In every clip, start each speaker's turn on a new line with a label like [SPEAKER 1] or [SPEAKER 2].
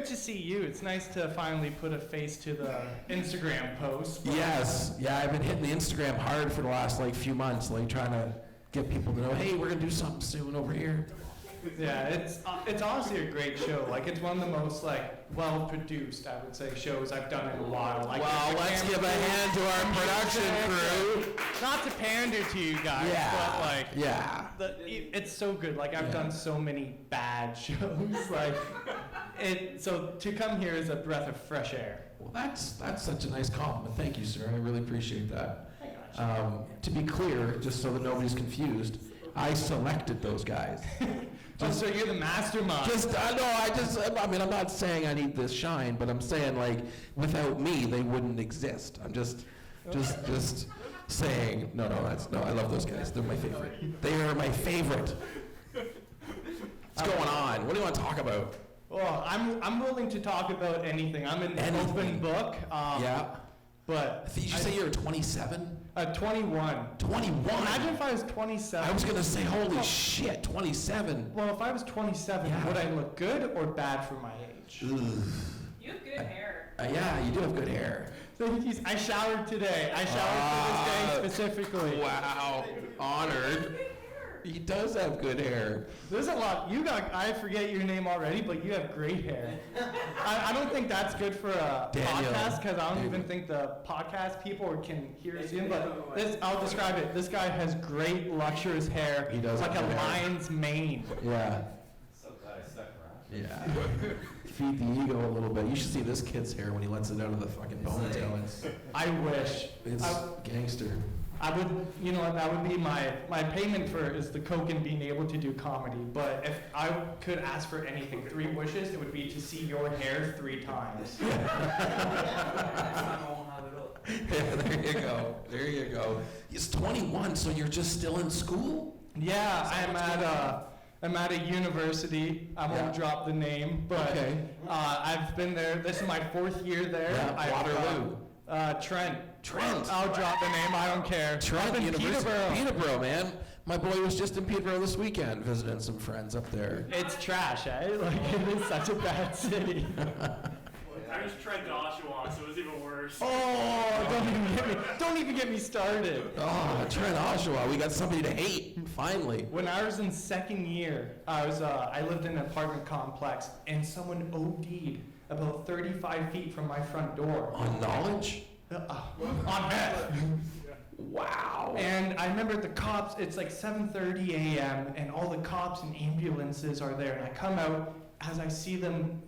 [SPEAKER 1] good to see you. It's nice to finally put a face to the Instagram post.
[SPEAKER 2] Yes, yeah, I've been hitting the Instagram hard for the last few months, trying to get people to know, hey, we're gonna do something soon over here.
[SPEAKER 1] Yeah, it's honestly a great show. It's one of the most well produced, I would say, shows I've done in a while.
[SPEAKER 2] Well, let's give a hand to our production crew.
[SPEAKER 1] Not to pander to you guys, but it's so good. I've done so many bad shows. So to come here is a breath of fresh air.
[SPEAKER 2] Well, that's such a nice compliment. Thank you, sir. I really appreciate that. To be clear, just so that nobody's confused, I selected those guys.
[SPEAKER 1] So you're the mastermind.
[SPEAKER 2] I'm not saying I need this shine, but I'm saying without me, they wouldn't exist. I'm just saying, no, I love those guys. They're my favorite. They are my favorite. What's going on? What do you want to talk about?
[SPEAKER 1] Well, I'm willing to talk about anything. I'm an open book.
[SPEAKER 2] Yeah.
[SPEAKER 1] But
[SPEAKER 2] did you say you're 27?
[SPEAKER 1] 21.
[SPEAKER 2] 21?
[SPEAKER 1] Imagine if I was 27.
[SPEAKER 2] I was going to say, holy shit, 27.
[SPEAKER 1] Well, if I was 27, would I look good or bad for my age?
[SPEAKER 2] Ugh.
[SPEAKER 3] You have good hair.
[SPEAKER 2] Yeah, you do have good hair.
[SPEAKER 1] I showered today. I showered for this day specifically.
[SPEAKER 2] Wow. Honored. He does have good hair.
[SPEAKER 1] There's a lot. I forget your name already, but you have great hair. I don't think that's good for a podcast, because I don't even think the podcast people can hear us in, but I'll describe it. This guy has great luxurious hair.
[SPEAKER 2] He does
[SPEAKER 1] like a lion's mane.
[SPEAKER 2] Yeah.
[SPEAKER 4] So glad I stuck around.
[SPEAKER 2] Yeah. Feed the ego a little bit. You should see this kid's hair when he lets it out of the fucking ponytail.
[SPEAKER 1] I wish.
[SPEAKER 2] It's gangster.
[SPEAKER 1] I would, that would be my payment for is the coke and being able to do comedy. But if I could ask for anything, 3 wishes, it would be to see your hair 3 times.
[SPEAKER 2] Yeah, there you go. He's 21, so you're just still in school?
[SPEAKER 1] Yeah, I'm at a university. I won't drop the name, but I've been there. This is my 4th year there.
[SPEAKER 2] Yeah, Waterloo.
[SPEAKER 1] Trent.
[SPEAKER 2] I'll
[SPEAKER 1] drop the name. I don't care.
[SPEAKER 2] Trent University. Peterborough, man. My boy was just in Peterborough this weekend visiting some friends up there.
[SPEAKER 1] It's trash, eh? It is such a bad city.
[SPEAKER 5] I was Trent to Oshawa, so it was even worse.
[SPEAKER 1] Oh, don't even get me started.
[SPEAKER 2] Oh, Trent Oshawa, we got somebody to hate, finally.
[SPEAKER 1] When I was in 2nd year, I lived in an apartment complex, and someone OD'd about 35 feet from my front door.
[SPEAKER 2] On knowledge?
[SPEAKER 1] On meth.
[SPEAKER 2] Wow.
[SPEAKER 1] And I remember the cops, it's 7:30 a.m., and all the cops and ambulances are there, and I come out as I see them,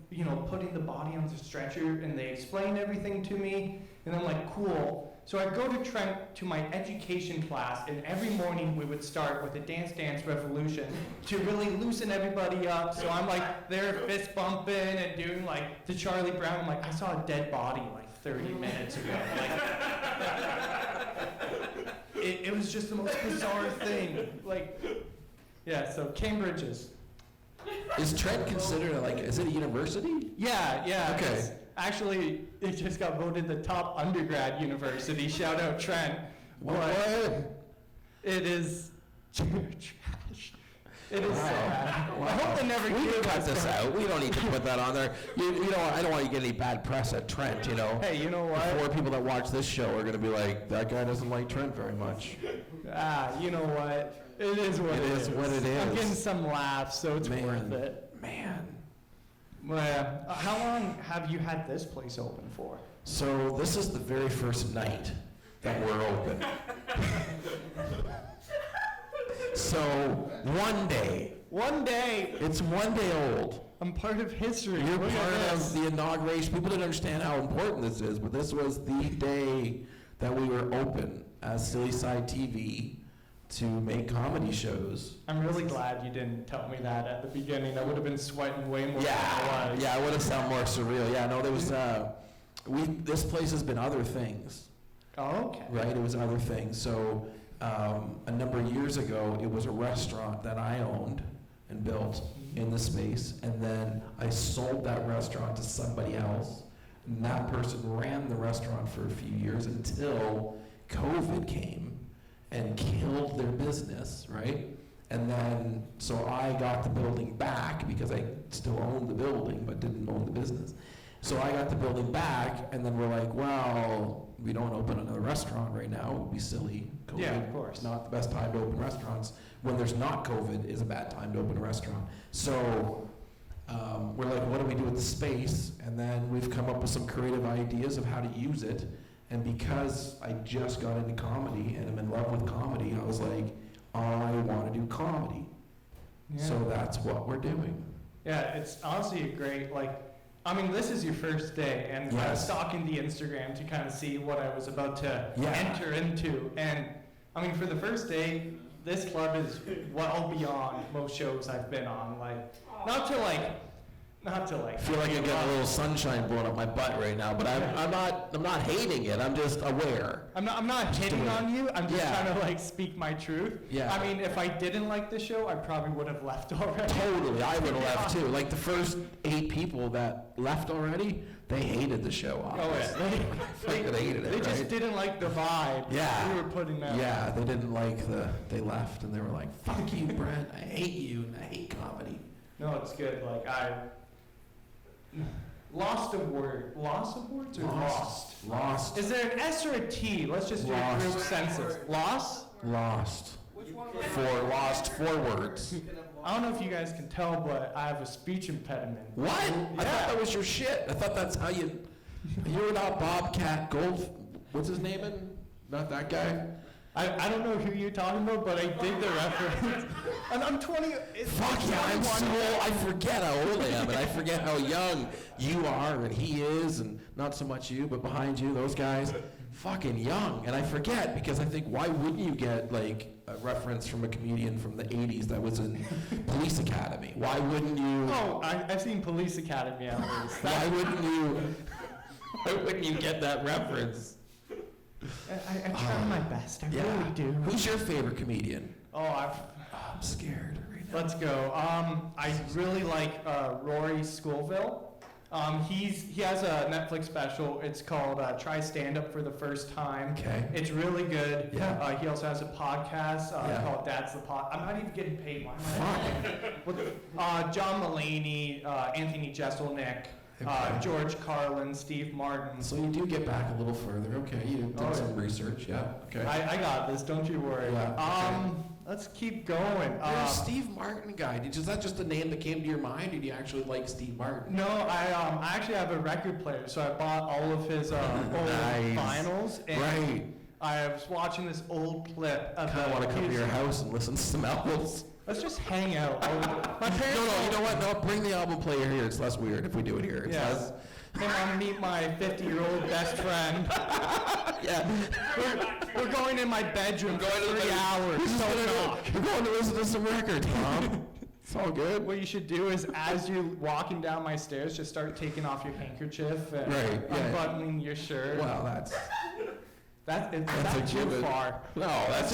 [SPEAKER 1] putting the body on the stretcher, and they explain everything to me, and I'm like, cool. So I go to Trent to my education class, and every morning we would start with a dance revolution to really loosen everybody up. So I'm there fist bumping and doing the Charlie Brown. I'm I saw a dead body 30 minutes ago. It was just the most bizarre thing. So Cambridge is.
[SPEAKER 2] Is Trent considered is it a university?
[SPEAKER 1] Yeah.
[SPEAKER 2] Okay.
[SPEAKER 1] Actually, it just got voted the top undergrad university. Shout out Trent.
[SPEAKER 2] What?
[SPEAKER 1] It is trash. It is sad.
[SPEAKER 2] Wow.
[SPEAKER 1] I hope they never
[SPEAKER 2] We
[SPEAKER 1] hear
[SPEAKER 2] can cut this out. We don't need to put that on there. I don't want you to get any bad press at Trent,
[SPEAKER 1] Hey, you know what?
[SPEAKER 2] The 4 people that watch this show are going to be like, that guy doesn't like Trent very much.
[SPEAKER 1] You know what? It is what it is.
[SPEAKER 2] What it is.
[SPEAKER 1] I'm getting some laughs, so it's worth it.
[SPEAKER 2] Man.
[SPEAKER 1] Well, how long have you had this place open for?
[SPEAKER 2] So this is the very first night that we're open. So one day. It's 1 day old.
[SPEAKER 1] I'm part of history.
[SPEAKER 2] You're part of the inauguration. People didn't understand how important this is, but this was the day that we were open as Silly Side TV to make comedy shows.
[SPEAKER 1] I'm really glad you didn't tell me that at the beginning. I would have been sweating way more than I was.
[SPEAKER 2] Yeah, it would have sounded more surreal. Yeah, no, there was, this place has been other things.
[SPEAKER 1] Oh, okay.
[SPEAKER 2] Right, it was other things. So a number of years ago, it was a restaurant that I owned and built in the space, and then I sold that restaurant to somebody else, and that person ran the restaurant for a few years until COVID came and killed their business, right? And then, so I got the building back because I still owned the building but didn't own the business. So I got the building back, and then we're like, well, we don't open another restaurant right now. It would be silly. COVID,
[SPEAKER 1] Yeah, of course.
[SPEAKER 2] not the best time to open restaurants. When there's not COVID is a bad time to open a restaurant. So we're like, what do we do with the space? And then we've come up with some creative ideas of how to use it. And because I just got into comedy and I'm in love with comedy, I was like, I want to do comedy.
[SPEAKER 1] Yeah.
[SPEAKER 2] So that's what we're doing.
[SPEAKER 1] Yeah, it's honestly a great, this is your first day, and I was
[SPEAKER 2] Yes.
[SPEAKER 1] stalking the Instagram to kind of see what I was about to
[SPEAKER 2] Yeah.
[SPEAKER 1] enter into. And, for the first day, this club is well beyond most shows I've been on. Not to
[SPEAKER 6] I feel like I got a little sunshine blowing up my butt right now, but I'm not hating it. I'm just aware.
[SPEAKER 1] I'm not hitting
[SPEAKER 6] aware.
[SPEAKER 1] on you. I'm just
[SPEAKER 6] Yeah.
[SPEAKER 1] trying to speak my truth.
[SPEAKER 2] Yeah.
[SPEAKER 1] If I didn't like the show, I probably would have left already.
[SPEAKER 6] Totally, I would have left too. Like the first 8 people that left already, they hated the show.
[SPEAKER 1] Oh yeah,
[SPEAKER 6] They hated it,
[SPEAKER 1] they just
[SPEAKER 6] right?
[SPEAKER 1] didn't like the vibe
[SPEAKER 6] Yeah.
[SPEAKER 1] we were putting out.
[SPEAKER 2] Yeah, they didn't like they left and they were like, fuck you, Brent. I hate you and I hate comedy.
[SPEAKER 1] No, it's good. Lost awards or lost?
[SPEAKER 2] Lost.
[SPEAKER 1] Is there an S or a T? Let's just do a group
[SPEAKER 2] Lost.
[SPEAKER 1] census. Lost?
[SPEAKER 2] Lost.
[SPEAKER 6] Lost 4 words.
[SPEAKER 1] I don't know if you guys can tell, but I have a speech impediment.
[SPEAKER 2] What? I thought that was your shit. I thought that's how you were not Bobcat Gold. What's his name in? Not that guy?
[SPEAKER 1] I don't know who you're talking about, but I did the reference. And I'm 20.
[SPEAKER 6] Fuck yeah, I forget how old I am, and I forget how young you are, and he is, and not so much you, but behind you, those guys, fucking young. And I forget, because I think, why wouldn't you get, a reference from a comedian from the 80s that was in Police Academy? Why wouldn't you?
[SPEAKER 1] Oh, I've seen Police Academy at least.
[SPEAKER 6] Why wouldn't you get that reference?
[SPEAKER 1] I try my best. I really do.
[SPEAKER 2] Who's your favorite comedian?
[SPEAKER 1] Oh,
[SPEAKER 2] I'm scared right now.
[SPEAKER 1] let's go. I really like Rory Scovill. He has a Netflix special. It's called Try Stand Up for the First Time.
[SPEAKER 2] Okay.
[SPEAKER 1] It's really good.
[SPEAKER 2] Yeah.
[SPEAKER 1] He also has a podcast
[SPEAKER 2] Yeah.
[SPEAKER 1] called That's the Pod. I'm not even getting paid. Why am
[SPEAKER 2] Fuck.
[SPEAKER 1] John Mulaney, Anthony Jeselnik,
[SPEAKER 2] Okay.
[SPEAKER 1] George Carlin, Steve Martin.
[SPEAKER 2] So you do get back a little further. Okay, you did
[SPEAKER 1] Oh,
[SPEAKER 2] some
[SPEAKER 1] yeah.
[SPEAKER 2] research. Yeah. Okay.
[SPEAKER 1] I got this. Don't you worry.
[SPEAKER 2] Yeah, okay.
[SPEAKER 1] Let's keep going.
[SPEAKER 2] You're a Steve Martin guy. Is that just the name that came to your mind, or do you actually like Steve Martin?
[SPEAKER 1] No, I actually have a record player, so I bought all of his old
[SPEAKER 2] Nice.
[SPEAKER 1] vinyls. And
[SPEAKER 2] Right.
[SPEAKER 1] I was watching this old clip of
[SPEAKER 2] Kind of want to come to your house and listen to some albums.
[SPEAKER 1] Let's just hang out. My parents.
[SPEAKER 2] No, you know what? No, bring the album player here. It's less weird if we do it here. It's
[SPEAKER 1] Yeah.
[SPEAKER 2] less.
[SPEAKER 1] Hey, Mom, meet my 50-year-old best friend.
[SPEAKER 2] Yeah.
[SPEAKER 1] We're going in my bedroom for 3 hours.
[SPEAKER 2] We're
[SPEAKER 1] Don't knock.
[SPEAKER 2] going to listen to some records, Mom. It's all good.
[SPEAKER 1] What you should do is, as you're walking down my stairs, just start taking off your handkerchief and
[SPEAKER 2] Right, yeah.
[SPEAKER 1] unbuttoning your shirt.
[SPEAKER 2] Well, that's
[SPEAKER 1] That's
[SPEAKER 2] a
[SPEAKER 1] too
[SPEAKER 2] given.
[SPEAKER 1] far.
[SPEAKER 2] no, that's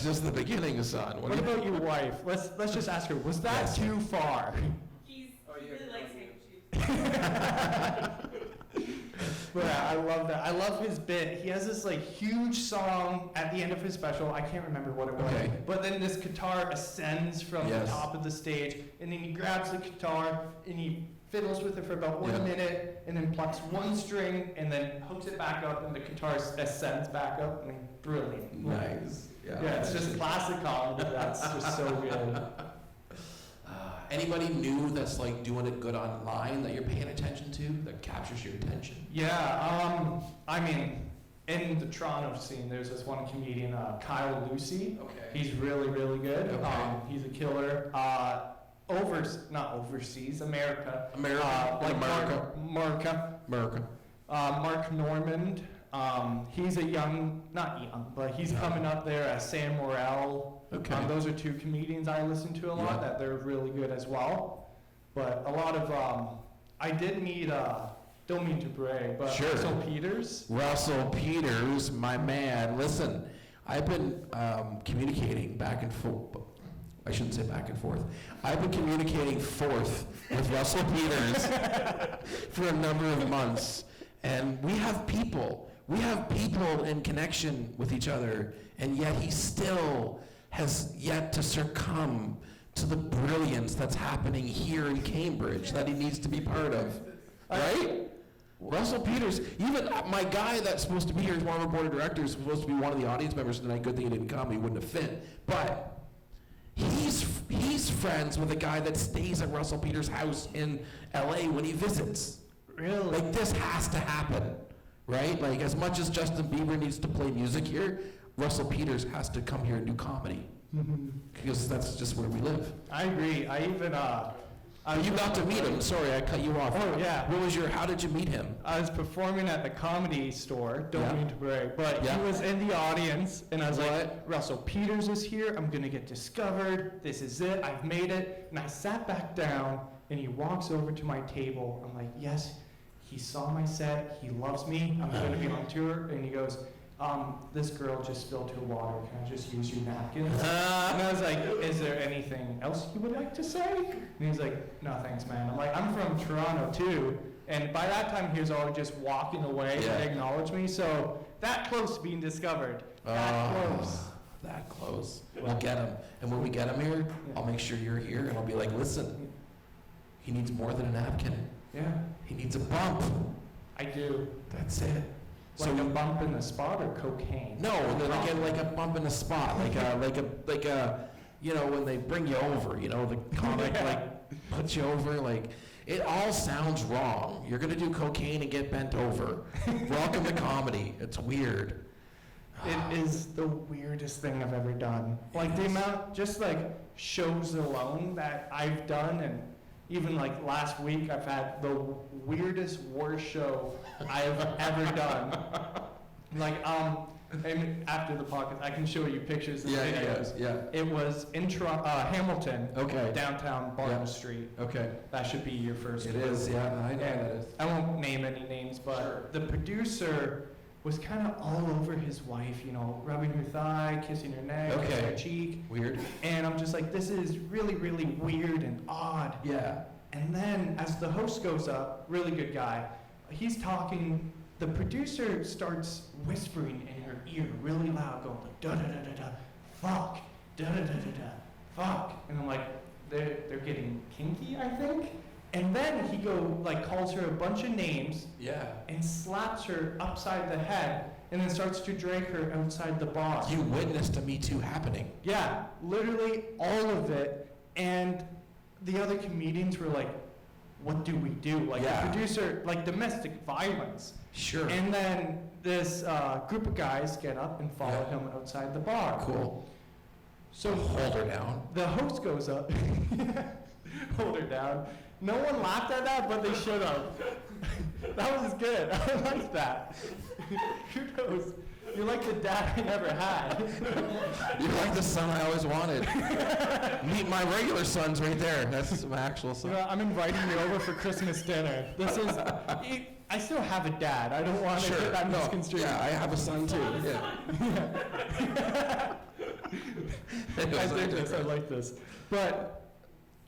[SPEAKER 2] just the beginning, son.
[SPEAKER 1] What about your wife? Let's just ask her. Was that
[SPEAKER 2] Yes.
[SPEAKER 1] too far?
[SPEAKER 3] He really likes handkerchiefs.
[SPEAKER 1] But yeah, I love that. I love his bit. He has this huge song at the end of his special. I can't remember what it was.
[SPEAKER 2] Okay.
[SPEAKER 1] But then this guitar ascends from
[SPEAKER 2] Yes.
[SPEAKER 1] the top of the stage, and then he grabs the guitar and he fiddles with it for about 1
[SPEAKER 2] Yeah.
[SPEAKER 1] minute, and then plucks one string and then hooks it back up, and the guitar ascends back up. I mean, brilliant.
[SPEAKER 2] Nice.
[SPEAKER 1] Yeah, it's just classic comedy. That's just so good.
[SPEAKER 2] Anybody new that's doing it good online that you're paying attention to that captures your attention?
[SPEAKER 1] Yeah, in the Toronto scene, there's this one comedian, Kyle Lucy.
[SPEAKER 2] Okay.
[SPEAKER 1] He's really, really good.
[SPEAKER 2] Okay.
[SPEAKER 1] He's a killer. Not overseas, America.
[SPEAKER 2] America. America.
[SPEAKER 1] Mark Normand. He's not young, but he's coming up there as Sam Morrell.
[SPEAKER 2] Okay.
[SPEAKER 1] Those are 2 comedians I listen to a lot
[SPEAKER 2] Yeah.
[SPEAKER 1] that they're really good as well. But a lot of, I did meet, don't mean to brag, but
[SPEAKER 2] Sure.
[SPEAKER 1] Russell Peters.
[SPEAKER 2] Russell Peters, my man. Listen, I've been communicating back and forth. I shouldn't say back and forth. I've been communicating forth with Russell Peters for a number of months. And we have people in connection with each other, and yet he still has yet to succumb
[SPEAKER 6] to the brilliance that's happening here in Cambridge that he needs to be part of, right? Russell Peters, even my guy that's supposed to be here is one of our board of directors, supposed to be one of the audience members tonight. Good thing he didn't come, he wouldn't have fit. But he's friends with a guy that stays at Russell Peters' house in LA when he visits.
[SPEAKER 1] Really?
[SPEAKER 6] Like, this has to happen, right? Like, as much as Justin Bieber needs to play music here, Russell Peters has to come here and do comedy. Because that's just where we live.
[SPEAKER 1] I agree. I even,
[SPEAKER 6] You got to meet him. Sorry, I cut you off.
[SPEAKER 1] Oh, yeah.
[SPEAKER 6] How did you meet him?
[SPEAKER 1] I was performing at the Comedy Store, don't
[SPEAKER 6] Yeah.
[SPEAKER 1] mean to brag, but
[SPEAKER 6] Yeah.
[SPEAKER 1] he was in the audience, and I was
[SPEAKER 6] What?
[SPEAKER 1] like, Russell Peters is here, I'm gonna get discovered, this is it, I've made it. And I sat back down, and he walks over to my table. I'm like, yes, he saw my set, he loves me, I'm gonna be on tour. And he goes, this girl just spilled her water, can I just use your napkins? And I was like, is there anything else you would like to say? And he's like, no thanks, man. I'm like, I'm from Toronto too. And by that time, he was already just walking away
[SPEAKER 6] Yeah.
[SPEAKER 1] to acknowledge me. So that close to being discovered. That close.
[SPEAKER 6] That close. We'll get him. And when we get him here, I'll make sure you're here, and I'll be like, listen, he needs more than a napkin.
[SPEAKER 1] Yeah,
[SPEAKER 6] He needs a bump.
[SPEAKER 1] I do.
[SPEAKER 6] That's it.
[SPEAKER 1] Like a bump in the spot or cocaine?
[SPEAKER 6] No, and then again, like a bump in the spot, like a, you know, when they bring you over, you know, the comic like puts you over, like it all sounds wrong. You're gonna do cocaine and get bent over. Welcome to comedy. It's weird.
[SPEAKER 1] It is the weirdest thing I've ever done. Like the amount, just like shows alone that I've done, and even like last week, I've had the weirdest, worst show I've ever done. Like, and after the podcast, I can show you pictures and videos.
[SPEAKER 6] Yeah.
[SPEAKER 1] It was in Hamilton,
[SPEAKER 6] Okay.
[SPEAKER 1] downtown Barton
[SPEAKER 6] Yeah.
[SPEAKER 1] Street.
[SPEAKER 6] Okay.
[SPEAKER 1] That should be your first.
[SPEAKER 6] It is. Yeah. I know
[SPEAKER 1] And
[SPEAKER 6] that is.
[SPEAKER 1] I won't name any names, but the producer was kind of all over his wife, you know, rubbing her thigh, kissing her neck,
[SPEAKER 6] Okay.
[SPEAKER 1] her cheek.
[SPEAKER 6] Weird.
[SPEAKER 1] And I'm just like, this is really, really weird and odd.
[SPEAKER 6] Yeah.
[SPEAKER 1] And then as the host goes up, really good guy, he's talking, the producer starts whispering in her ear really loud, going like, da-da-da-da-da, fuck, da-da-da-da-da, fuck. And I'm like, they're getting kinky, I think? And then he calls her a bunch of names
[SPEAKER 6] Yeah.
[SPEAKER 1] and slaps her upside the head and then starts to drag her outside the bar.
[SPEAKER 6] You witnessed a Me Too happening.
[SPEAKER 1] Yeah, literally all of it. And the other comedians were like, what do we do? Like
[SPEAKER 6] Yeah.
[SPEAKER 1] the producer, like domestic violence.
[SPEAKER 6] Sure.
[SPEAKER 1] And then this group of guys get up and follow him outside the bar.
[SPEAKER 6] Cool.
[SPEAKER 1] So
[SPEAKER 6] Hold her down.
[SPEAKER 1] the host goes up, hold her down. No one laughed at that, but they should have. That was good. I like that. Kudos. You're like the dad I never had.
[SPEAKER 6] You're like the son I always wanted. Meet my regular son's right there. That's my actual
[SPEAKER 1] You
[SPEAKER 6] son.
[SPEAKER 1] know, I'm inviting you over for Christmas dinner. This is. I still have a dad. I don't want to get that misconstrued.
[SPEAKER 6] Yeah, I have a son too. Yeah.
[SPEAKER 1] I dig this. I like this. But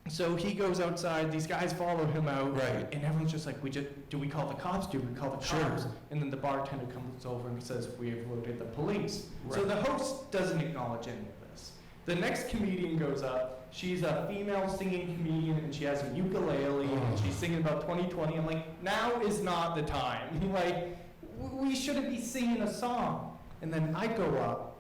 [SPEAKER 1] so he goes outside. These guys follow him out.
[SPEAKER 6] Right.
[SPEAKER 1] And everyone's just like, do we call the cops? Do we call the
[SPEAKER 6] Sure.
[SPEAKER 1] cops? And then the bartender comes over and says, we have loaded the police. So
[SPEAKER 6] Right.
[SPEAKER 1] the host doesn't acknowledge any of this. The next comedian goes up. She's a female singing comedian, and she has a ukulele, and she's singing about 2020. I'm like, now is not the time. Like, we shouldn't be singing a song. And then I go up,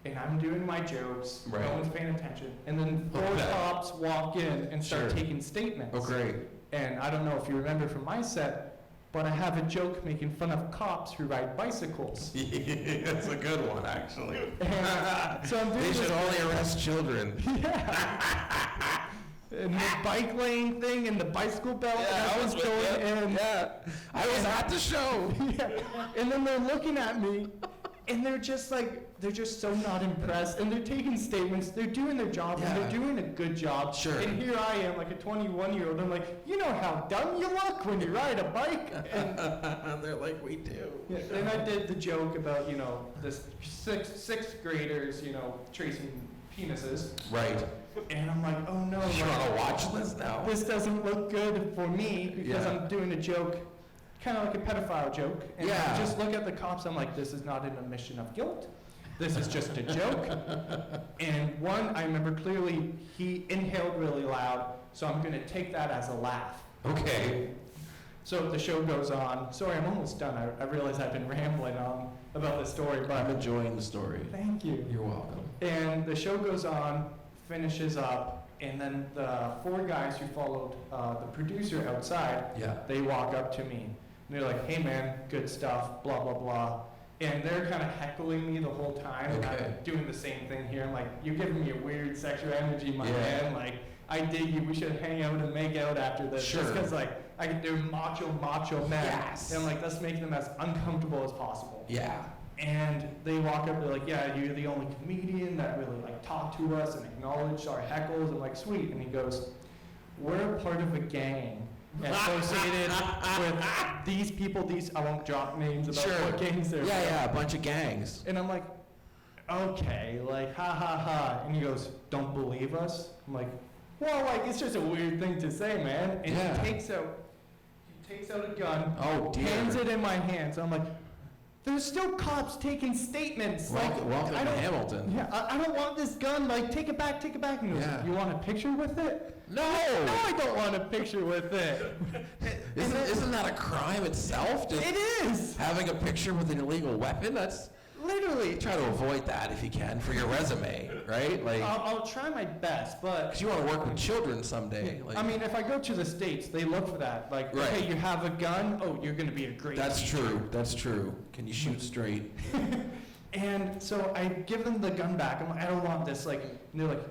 [SPEAKER 1] and I'm doing my jokes.
[SPEAKER 6] Right.
[SPEAKER 1] No one's paying attention. And then four
[SPEAKER 6] Okay.
[SPEAKER 1] cops walk in and start
[SPEAKER 6] Sure.
[SPEAKER 1] taking statements.
[SPEAKER 6] Oh, great.
[SPEAKER 1] And I don't know if you remember from my set, but I have a joke making fun of cops who ride bicycles.
[SPEAKER 6] That's a good one, actually.
[SPEAKER 1] And so I'm doing
[SPEAKER 6] They
[SPEAKER 1] this.
[SPEAKER 6] should only arrest children.
[SPEAKER 1] And the bike lane thing and the bicycle belt. and
[SPEAKER 6] I was
[SPEAKER 1] everyone's
[SPEAKER 6] with
[SPEAKER 1] going
[SPEAKER 6] you.
[SPEAKER 1] in.
[SPEAKER 6] Yeah, I was at the show.
[SPEAKER 1] Yeah. And then they're looking at me, and they're just so not impressed, and they're taking statements, they're doing their job, and
[SPEAKER 6] Yeah.
[SPEAKER 1] they're doing a good job.
[SPEAKER 6] Sure.
[SPEAKER 1] And here I am, like a 21-year-old, I'm like, you know how dumb you look when you ride a bike? And
[SPEAKER 6] They're like, we do.
[SPEAKER 1] yeah, then I did the joke about, you know, this sixth graders, you know, tracing penises.
[SPEAKER 6] Right.
[SPEAKER 1] And I'm like, oh no,
[SPEAKER 6] You're
[SPEAKER 1] like,
[SPEAKER 6] on a watch list now.
[SPEAKER 1] this doesn't look good for me because
[SPEAKER 6] Yeah.
[SPEAKER 1] I'm doing a joke, kind of like a pedophile joke. And
[SPEAKER 6] Yeah.
[SPEAKER 1] I just look at the cops, I'm like, this is not an admission of guilt. this is just a joke. And one, I remember clearly, he inhaled really loud, so I'm gonna take that as a laugh.
[SPEAKER 6] Okay.
[SPEAKER 1] So the show goes on. Sorry, I'm almost done. I realize I've been rambling on about the story,
[SPEAKER 6] I'm
[SPEAKER 1] but
[SPEAKER 6] enjoying the story.
[SPEAKER 1] thank you.
[SPEAKER 6] You're welcome.
[SPEAKER 1] And the show goes on, finishes up, and then the 4 guys who followed the producer outside,
[SPEAKER 6] Yeah.
[SPEAKER 1] they walk up to me. And they're like, hey man, good stuff, blah, blah, blah. And they're kind of heckling me the whole time. And
[SPEAKER 6] Okay.
[SPEAKER 1] I'm doing the same thing here. I'm like, you're giving me a weird sexual energy, my
[SPEAKER 6] Yeah.
[SPEAKER 1] man. Like, I dig you. We should hang out and make out after this.
[SPEAKER 6] Sure.
[SPEAKER 1] Just because, like, they're macho men.
[SPEAKER 6] Yes.
[SPEAKER 1] And, like, let's make them as uncomfortable as possible.
[SPEAKER 6] Yeah.
[SPEAKER 1] And they walk up, they're like, yeah, you're the only comedian that really like talked to us and acknowledged our heckles. I'm like, sweet. And he goes, we're a part of a gang associated with these people, I won't drop names about
[SPEAKER 6] Sure.
[SPEAKER 1] what gangs they're
[SPEAKER 6] Yeah,
[SPEAKER 1] from.
[SPEAKER 6] yeah, a bunch of gangs.
[SPEAKER 1] And I'm like, okay, like, ha ha ha. And he goes, don't believe us? I'm like, well, like, it's just a weird thing to say, man. And
[SPEAKER 6] Yeah.
[SPEAKER 1] he takes out a gun,
[SPEAKER 6] Oh, dear.
[SPEAKER 1] hands it in my hands. I'm like, there's still cops taking statements.
[SPEAKER 6] Welcome
[SPEAKER 1] I
[SPEAKER 6] to
[SPEAKER 1] don't-
[SPEAKER 6] Hamilton.
[SPEAKER 1] Yeah, I don't want this gun. Like, take it back, take it back. And he goes,
[SPEAKER 6] Yeah.
[SPEAKER 1] you want a picture with it?
[SPEAKER 6] No!
[SPEAKER 1] No, I don't want a picture with it.
[SPEAKER 6] Isn't that a crime itself? Just
[SPEAKER 1] It is.
[SPEAKER 6] having a picture with an illegal weapon? That's
[SPEAKER 1] Literally.
[SPEAKER 6] try to avoid that if you can for your resume, right? Like,
[SPEAKER 1] I'll try my best, but
[SPEAKER 6] because you want to work with children someday. Like,
[SPEAKER 1] I mean, if I go to the States, they look for that. Like,
[SPEAKER 6] Right.
[SPEAKER 1] okay, you have a gun. Oh, you're going to be a great
[SPEAKER 6] that's
[SPEAKER 1] teacher.
[SPEAKER 6] true. That's true. Can you shoot straight?
[SPEAKER 1] And so I give them the gun back. I'm like, I don't want this. Like, and they're like,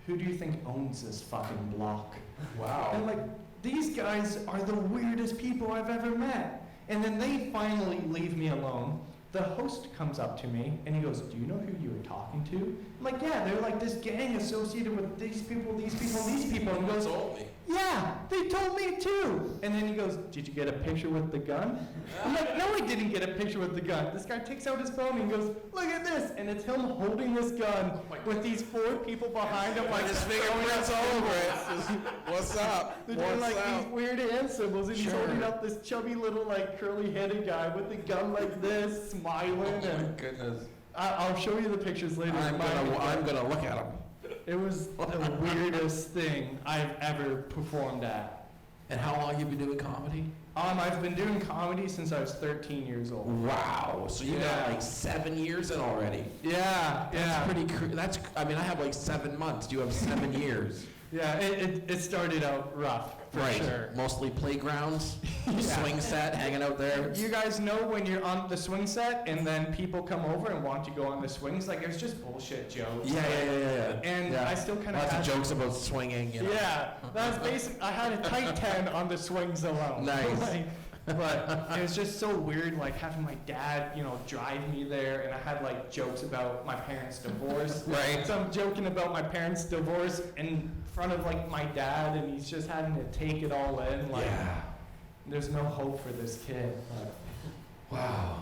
[SPEAKER 1] who do you think owns this fucking block?
[SPEAKER 6] Wow.
[SPEAKER 1] And like, these guys are the weirdest people I've ever met. And then they finally leave me alone. The host comes up to me and he goes, do you know who you were talking to? I'm like, yeah, they're like this gang associated with these people, these people, these people. And he goes,
[SPEAKER 6] told me.
[SPEAKER 1] yeah, they told me too. And then he goes, did you get a picture with the gun? I'm like, no, I didn't get a picture with the gun. This guy takes out his phone and goes, look at this. And it's him holding this gun with these 4 people behind him. Like
[SPEAKER 6] His
[SPEAKER 1] throwing
[SPEAKER 6] fingerprints
[SPEAKER 1] up
[SPEAKER 6] all over
[SPEAKER 1] symbols.
[SPEAKER 6] it. What's up?
[SPEAKER 1] They're doing
[SPEAKER 6] What's
[SPEAKER 1] like
[SPEAKER 6] up?
[SPEAKER 1] these weird hand symbols, and he's
[SPEAKER 6] Sure.
[SPEAKER 1] holding up this chubby little like curly-headed guy with the gun like this, smiling.
[SPEAKER 6] Oh my
[SPEAKER 1] And
[SPEAKER 6] goodness.
[SPEAKER 1] I'll show you the pictures later.
[SPEAKER 6] I'm gonna look at him.
[SPEAKER 1] It was the weirdest thing I've ever performed at.
[SPEAKER 6] And how long you been doing comedy?
[SPEAKER 1] I've been doing comedy since I was 13 years old.
[SPEAKER 6] Wow. So you got
[SPEAKER 1] Yeah.
[SPEAKER 6] like 7 years in already.
[SPEAKER 1] Yeah,
[SPEAKER 6] That's pretty. I mean, I have like 7 months. You have 7 years.
[SPEAKER 1] Yeah, it started out rough, for
[SPEAKER 6] right.
[SPEAKER 1] sure.
[SPEAKER 6] Mostly playgrounds,
[SPEAKER 1] Yeah.
[SPEAKER 6] swing set, hanging out there.
[SPEAKER 1] You guys know when you're on the swing set and then people come over and want to go on the swings, like it's just bullshit jokes.
[SPEAKER 6] Yeah.
[SPEAKER 1] And
[SPEAKER 6] Yeah.
[SPEAKER 1] I still kind of
[SPEAKER 6] Lots of jokes about swinging. You know.
[SPEAKER 1] Yeah, that was basic. I had a tight 10 on the swings alone.
[SPEAKER 6] Nice.
[SPEAKER 1] Like, but it was just so weird, like having my dad, drive me there, and I had like jokes about my parents' divorce.
[SPEAKER 6] Right.
[SPEAKER 1] So I'm joking about my parents' divorce in front of like my dad, and he's just having to take it all in. Like,
[SPEAKER 6] Yeah.
[SPEAKER 1] there's no hope for this kid. But,
[SPEAKER 6] Wow.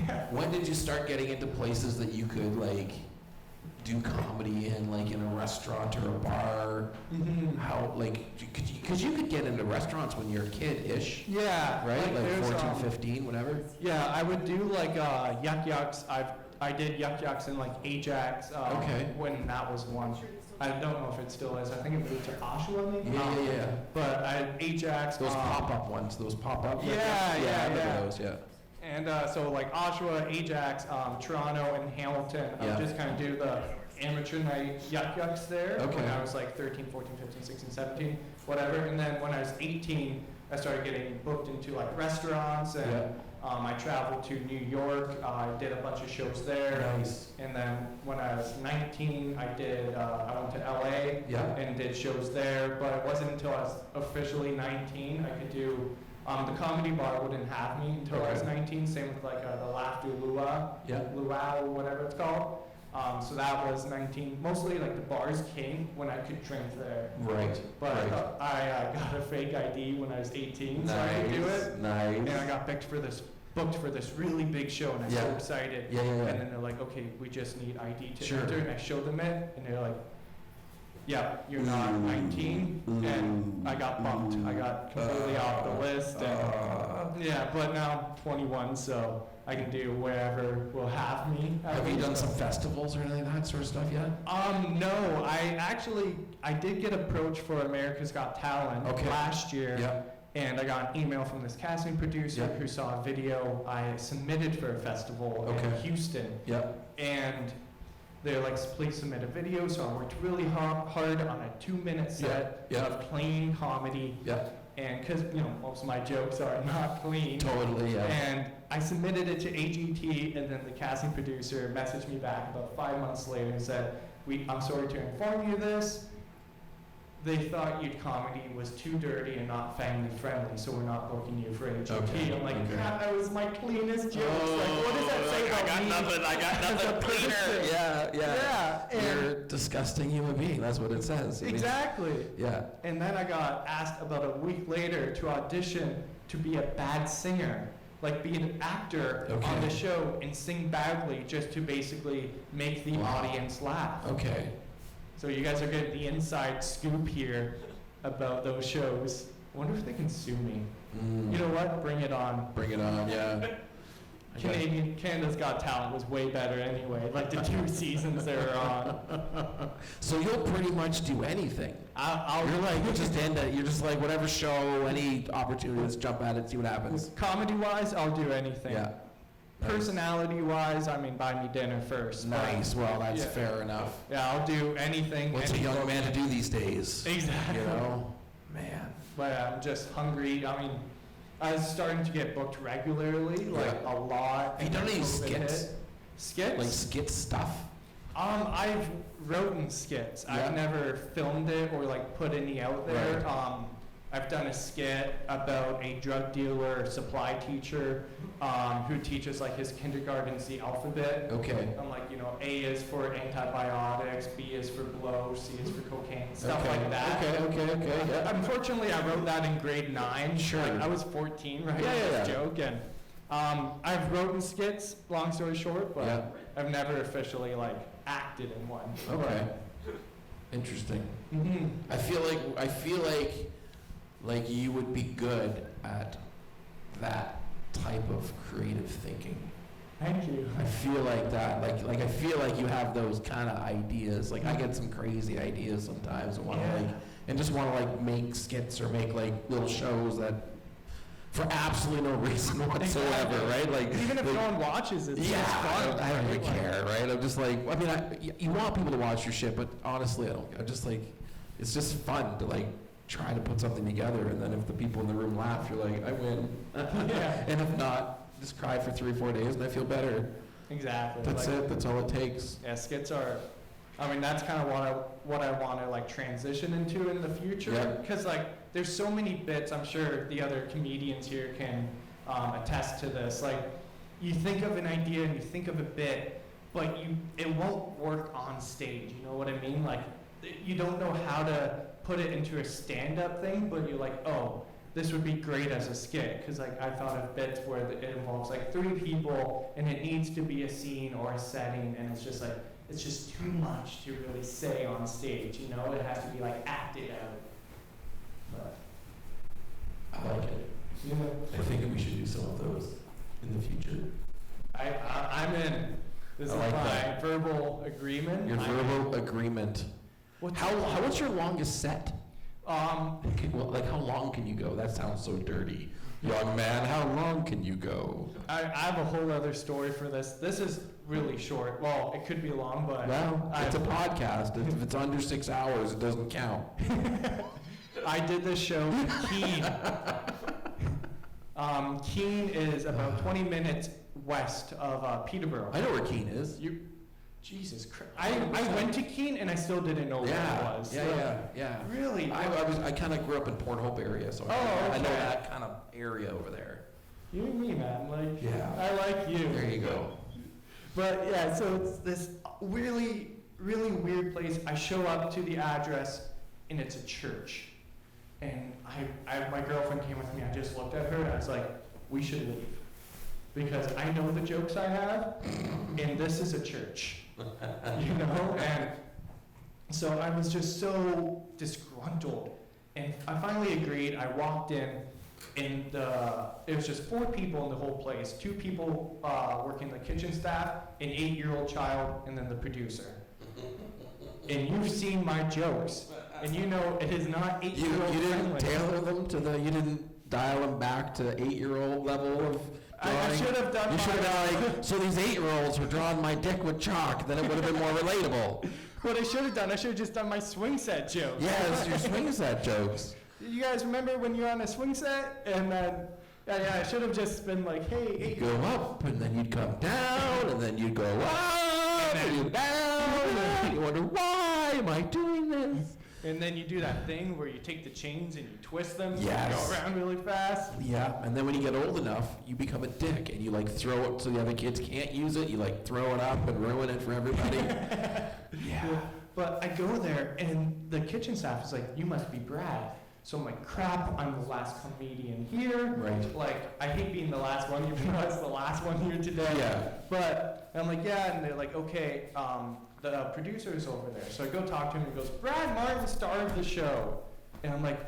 [SPEAKER 1] yeah.
[SPEAKER 6] When did you start getting into places that you could like do comedy in, like in a restaurant or a bar?
[SPEAKER 1] Mhm.
[SPEAKER 6] How because you could get into restaurants when you're a kid-ish,
[SPEAKER 1] Yeah.
[SPEAKER 6] right? Like
[SPEAKER 1] there's,
[SPEAKER 6] 14, 15, whatever.
[SPEAKER 1] Yeah, I would do like yuck yucks. I did yuck yucks in like Ajax.
[SPEAKER 6] Okay.
[SPEAKER 1] When that was one. I don't know if it still is. I think it moved to Oshawa maybe.
[SPEAKER 6] Yeah.
[SPEAKER 1] But I had Ajax.
[SPEAKER 6] Those pop-up ones, those pop-up.
[SPEAKER 1] Yeah,
[SPEAKER 6] I
[SPEAKER 1] yeah,
[SPEAKER 6] remember
[SPEAKER 1] yeah.
[SPEAKER 6] those, yeah.
[SPEAKER 1] And so like Oshawa, Ajax, Toronto, and Hamilton. I
[SPEAKER 6] Yeah.
[SPEAKER 1] would just kind of do the amateur night yuck yucks there
[SPEAKER 6] Okay.
[SPEAKER 1] when I was like 13, 14, 15, 16, 17, whatever. And then when I was 18, I started getting booked into like restaurants, and
[SPEAKER 6] Yeah.
[SPEAKER 1] I traveled to New York. I did a bunch of shows there.
[SPEAKER 6] Nice.
[SPEAKER 1] And then when I was 19, I went to LA
[SPEAKER 6] Yeah.
[SPEAKER 1] and did shows there. But it wasn't until I was officially 19 I could do. The comedy bar wouldn't have me until I was
[SPEAKER 6] Okay.
[SPEAKER 1] 19. Same with like the Laughter Luau,
[SPEAKER 6] Yeah.
[SPEAKER 1] Luau, whatever it's called. So that was 19. Mostly like the bars came when I could drink there.
[SPEAKER 6] Right.
[SPEAKER 1] But
[SPEAKER 6] right.
[SPEAKER 1] I got a fake ID when I was 18, so I could do it.
[SPEAKER 6] Nice.
[SPEAKER 1] And I got booked for this really big show, and I was so
[SPEAKER 6] Yeah.
[SPEAKER 1] excited.
[SPEAKER 6] Yeah.
[SPEAKER 1] And then they're like, okay, we just need ID to
[SPEAKER 6] Sure.
[SPEAKER 1] enter. And I showed them it, and they're like, yeah, you're not
[SPEAKER 6] Ooh.
[SPEAKER 1] 19. And I got bumped. I got completely off the list. And yeah, but now I'm 21, so I can do wherever will have me.
[SPEAKER 2] Have you done some festivals or anything like that sort of stuff yet?
[SPEAKER 1] No, I did get approached for America's Got Talent
[SPEAKER 2] Okay.
[SPEAKER 1] last year.
[SPEAKER 2] Yeah.
[SPEAKER 1] And I got an email from this casting producer
[SPEAKER 2] Yeah.
[SPEAKER 1] who saw a video I submitted for a festival in
[SPEAKER 2] Okay.
[SPEAKER 1] Houston.
[SPEAKER 2] Yep.
[SPEAKER 1] And they're like, please submit a video. So I worked really hard on a 2-minute set
[SPEAKER 2] Yeah.
[SPEAKER 1] of clean comedy.
[SPEAKER 2] Yep.
[SPEAKER 1] And because, most of my jokes are not clean.
[SPEAKER 2] Totally. Yeah.
[SPEAKER 1] And I submitted it to AGT, and then the casting producer messaged me back about 5 months later and said, I'm sorry to inform you this. They thought your comedy was too dirty and not family friendly, so we're not booking you for AGT.
[SPEAKER 2] Okay.
[SPEAKER 1] I'm like,
[SPEAKER 2] Okay.
[SPEAKER 1] crap, that was my cleanest joke. Like, what does that say about me?
[SPEAKER 6] I got
[SPEAKER 1] as a
[SPEAKER 6] nothing cleaner.
[SPEAKER 1] person?
[SPEAKER 6] Yeah.
[SPEAKER 1] Yeah,
[SPEAKER 2] You're
[SPEAKER 1] and
[SPEAKER 2] a disgusting human being. That's what it says. I mean,
[SPEAKER 1] exactly.
[SPEAKER 2] yeah.
[SPEAKER 1] And then I got asked about a week later to audition to be a bad singer. Like be an actor on
[SPEAKER 2] Okay.
[SPEAKER 1] the show and sing badly just to basically make the
[SPEAKER 2] Wow.
[SPEAKER 1] audience laugh.
[SPEAKER 2] Okay.
[SPEAKER 1] So you guys are getting the inside scoop here about those shows. I wonder if they can sue me.
[SPEAKER 2] Mm.
[SPEAKER 1] You know what? Bring it on.
[SPEAKER 2] Bring it on. Yeah.
[SPEAKER 1] Canada's Got Talent was way better anyway. Like the 2 seasons they were on.
[SPEAKER 2] So you'll pretty much do anything. You're like, you're just like whatever show, any opportunity, let's jump at it, see what happens.
[SPEAKER 1] Comedy-wise, I'll do anything.
[SPEAKER 2] Yeah. Nice.
[SPEAKER 1] Personality-wise, buy me dinner first. but-
[SPEAKER 2] Nice. Well, that's
[SPEAKER 1] Yeah.
[SPEAKER 2] fair enough.
[SPEAKER 1] Yeah, I'll do anything.
[SPEAKER 2] What's a
[SPEAKER 1] any
[SPEAKER 2] young
[SPEAKER 1] book.
[SPEAKER 2] man to do these days?
[SPEAKER 1] Exactly.
[SPEAKER 2] You know, man.
[SPEAKER 1] But I'm just hungry. I was starting to get booked regularly, like a lot.
[SPEAKER 2] Have you
[SPEAKER 1] and
[SPEAKER 2] done
[SPEAKER 1] then
[SPEAKER 2] any
[SPEAKER 1] COVID
[SPEAKER 2] skits?
[SPEAKER 1] hit. Skits?
[SPEAKER 2] Like skit stuff.
[SPEAKER 1] I've written skits.
[SPEAKER 2] Yeah.
[SPEAKER 1] I've never filmed it or like put any out there.
[SPEAKER 2] Right.
[SPEAKER 1] I've done a skit about a drug dealer, supply teacher, who teaches like his kindergartens the alphabet.
[SPEAKER 2] Okay.
[SPEAKER 1] I'm like, A is for antibiotics, B is for blow, C is for cocaine, stuff
[SPEAKER 2] Okay.
[SPEAKER 1] like that.
[SPEAKER 2] Okay. Yeah.
[SPEAKER 1] Unfortunately, I wrote that in grade 9.
[SPEAKER 2] Sure.
[SPEAKER 1] I was 14, right?
[SPEAKER 2] Yeah,
[SPEAKER 1] This
[SPEAKER 2] yeah.
[SPEAKER 1] joke, and I've written skits. Long story short, but
[SPEAKER 2] Yeah.
[SPEAKER 1] I've never officially like acted in one.
[SPEAKER 2] Okay. Interesting.
[SPEAKER 1] Mm-hmm.
[SPEAKER 2] I feel like you would be good at that type of creative thinking.
[SPEAKER 1] Thank you.
[SPEAKER 2] I feel like that. Like I feel like you have those kind of ideas. Like I get some crazy ideas sometimes and just want to make skits or make like little shows that for absolutely no reason whatsoever, right? Like
[SPEAKER 1] Even if
[SPEAKER 2] like,
[SPEAKER 1] no one watches it, it's
[SPEAKER 2] yeah,
[SPEAKER 1] fun.
[SPEAKER 2] I don't really
[SPEAKER 1] right?
[SPEAKER 2] care, right? I'm just like, you want people to watch your shit, but honestly, I don't. I'm just like, it's just fun to like try to put something together, and then if the people in the room laugh, you're like, I win.
[SPEAKER 1] Yeah.
[SPEAKER 2] And if not, just cry for 3 or 4 days, and I feel better.
[SPEAKER 1] Exactly.
[SPEAKER 2] That's it. That's all it takes.
[SPEAKER 1] Yeah, skits are. That's kind of what I want to like transition into in the future.
[SPEAKER 2] Yeah.
[SPEAKER 1] Because like, there's so many bits. I'm sure the other comedians here can attest to this. Like, you think of an idea and you think of a bit, but it won't work on stage. You know what I mean? Like, you don't know how to put it into a stand-up thing, but you're like, oh, this would be great as a skit, because like I thought of bits where it involves like 3 people and it needs to be a scene or a setting, and it's just like it's just too much to really say on stage. It has to be like acted out. But
[SPEAKER 2] I like it. I think we should do some of those in the future.
[SPEAKER 1] I'm in. This
[SPEAKER 2] I
[SPEAKER 1] is
[SPEAKER 2] like
[SPEAKER 1] my
[SPEAKER 2] that.
[SPEAKER 1] verbal agreement.
[SPEAKER 2] Your
[SPEAKER 1] I'm
[SPEAKER 2] verbal agreement.
[SPEAKER 1] What's
[SPEAKER 2] What's your longest set?
[SPEAKER 1] Um,
[SPEAKER 2] Like how long can you go? That sounds so dirty. Young man, how long can you go?
[SPEAKER 1] I have a whole other story for this. This is really short. Well, it could be long, but
[SPEAKER 2] Well, it's a podcast. If it's under 6 hours, it doesn't count.
[SPEAKER 1] I did this show in Keene. Keene is about 20 minutes west of Peterborough.
[SPEAKER 2] I know where Keene is.
[SPEAKER 1] Jesus Christ. I went to Keene and I still didn't know where it was.
[SPEAKER 2] Yeah.
[SPEAKER 1] Really?
[SPEAKER 2] I kind of grew up in Port Hope area, so I know
[SPEAKER 1] okay.
[SPEAKER 2] that kind of area over there.
[SPEAKER 1] You and me, man. Like,
[SPEAKER 2] Yeah.
[SPEAKER 1] I like you.
[SPEAKER 2] There you go.
[SPEAKER 1] But yeah, so it's this really, really weird place. I show up to the address and it's a church. And my girlfriend came with me. I just looked at her and I was like, we should leave. Because I know the jokes I have, and this is a church. And so I was just so disgruntled. And I finally agreed. I walked in, and it was just 4 people in the whole place. 2 people working the kitchen staff, an 8-year-old child, and then the producer. And you've seen my jokes, and you know it is not 8-year-old
[SPEAKER 6] You didn't
[SPEAKER 1] friendly.
[SPEAKER 6] tailor them to you didn't dial them back to 8-year-old level of
[SPEAKER 1] I
[SPEAKER 6] drawing?
[SPEAKER 1] should have done
[SPEAKER 6] You should have
[SPEAKER 1] my-
[SPEAKER 6] been like, so these 8-year-olds were drawing my dick with chalk, then it would have been more relatable.
[SPEAKER 1] What I should have done, I should have just done my swing set jokes.
[SPEAKER 6] Yes, your swing set jokes.
[SPEAKER 1] You guys remember when you're on a swing set, and then, I should have just been like, hey,
[SPEAKER 6] You'd go up, and then you'd come down, and then you'd go up, and you'd down, and then you wonder, why am I doing this?
[SPEAKER 1] and then you do that thing where you take the chains and you twist them, so you
[SPEAKER 6] Yes.
[SPEAKER 1] go around really fast.
[SPEAKER 6] Yeah, and then when you get old enough, you become a dick, and you like throw it so the other kids can't use it. You like throw it up and ruin it for everybody. Yeah.
[SPEAKER 1] But I go there, and the kitchen staff is like, you must be Brad. So I'm like, crap, I'm the last comedian here.
[SPEAKER 6] Right.
[SPEAKER 1] Like, I hate being the last one, even though I was the last one here today.
[SPEAKER 6] Yeah.
[SPEAKER 1] But I'm like, yeah, and they're like, okay, the producer's over there. So I go talk to him, and he goes, Brad Martin, star of the show. And I'm like,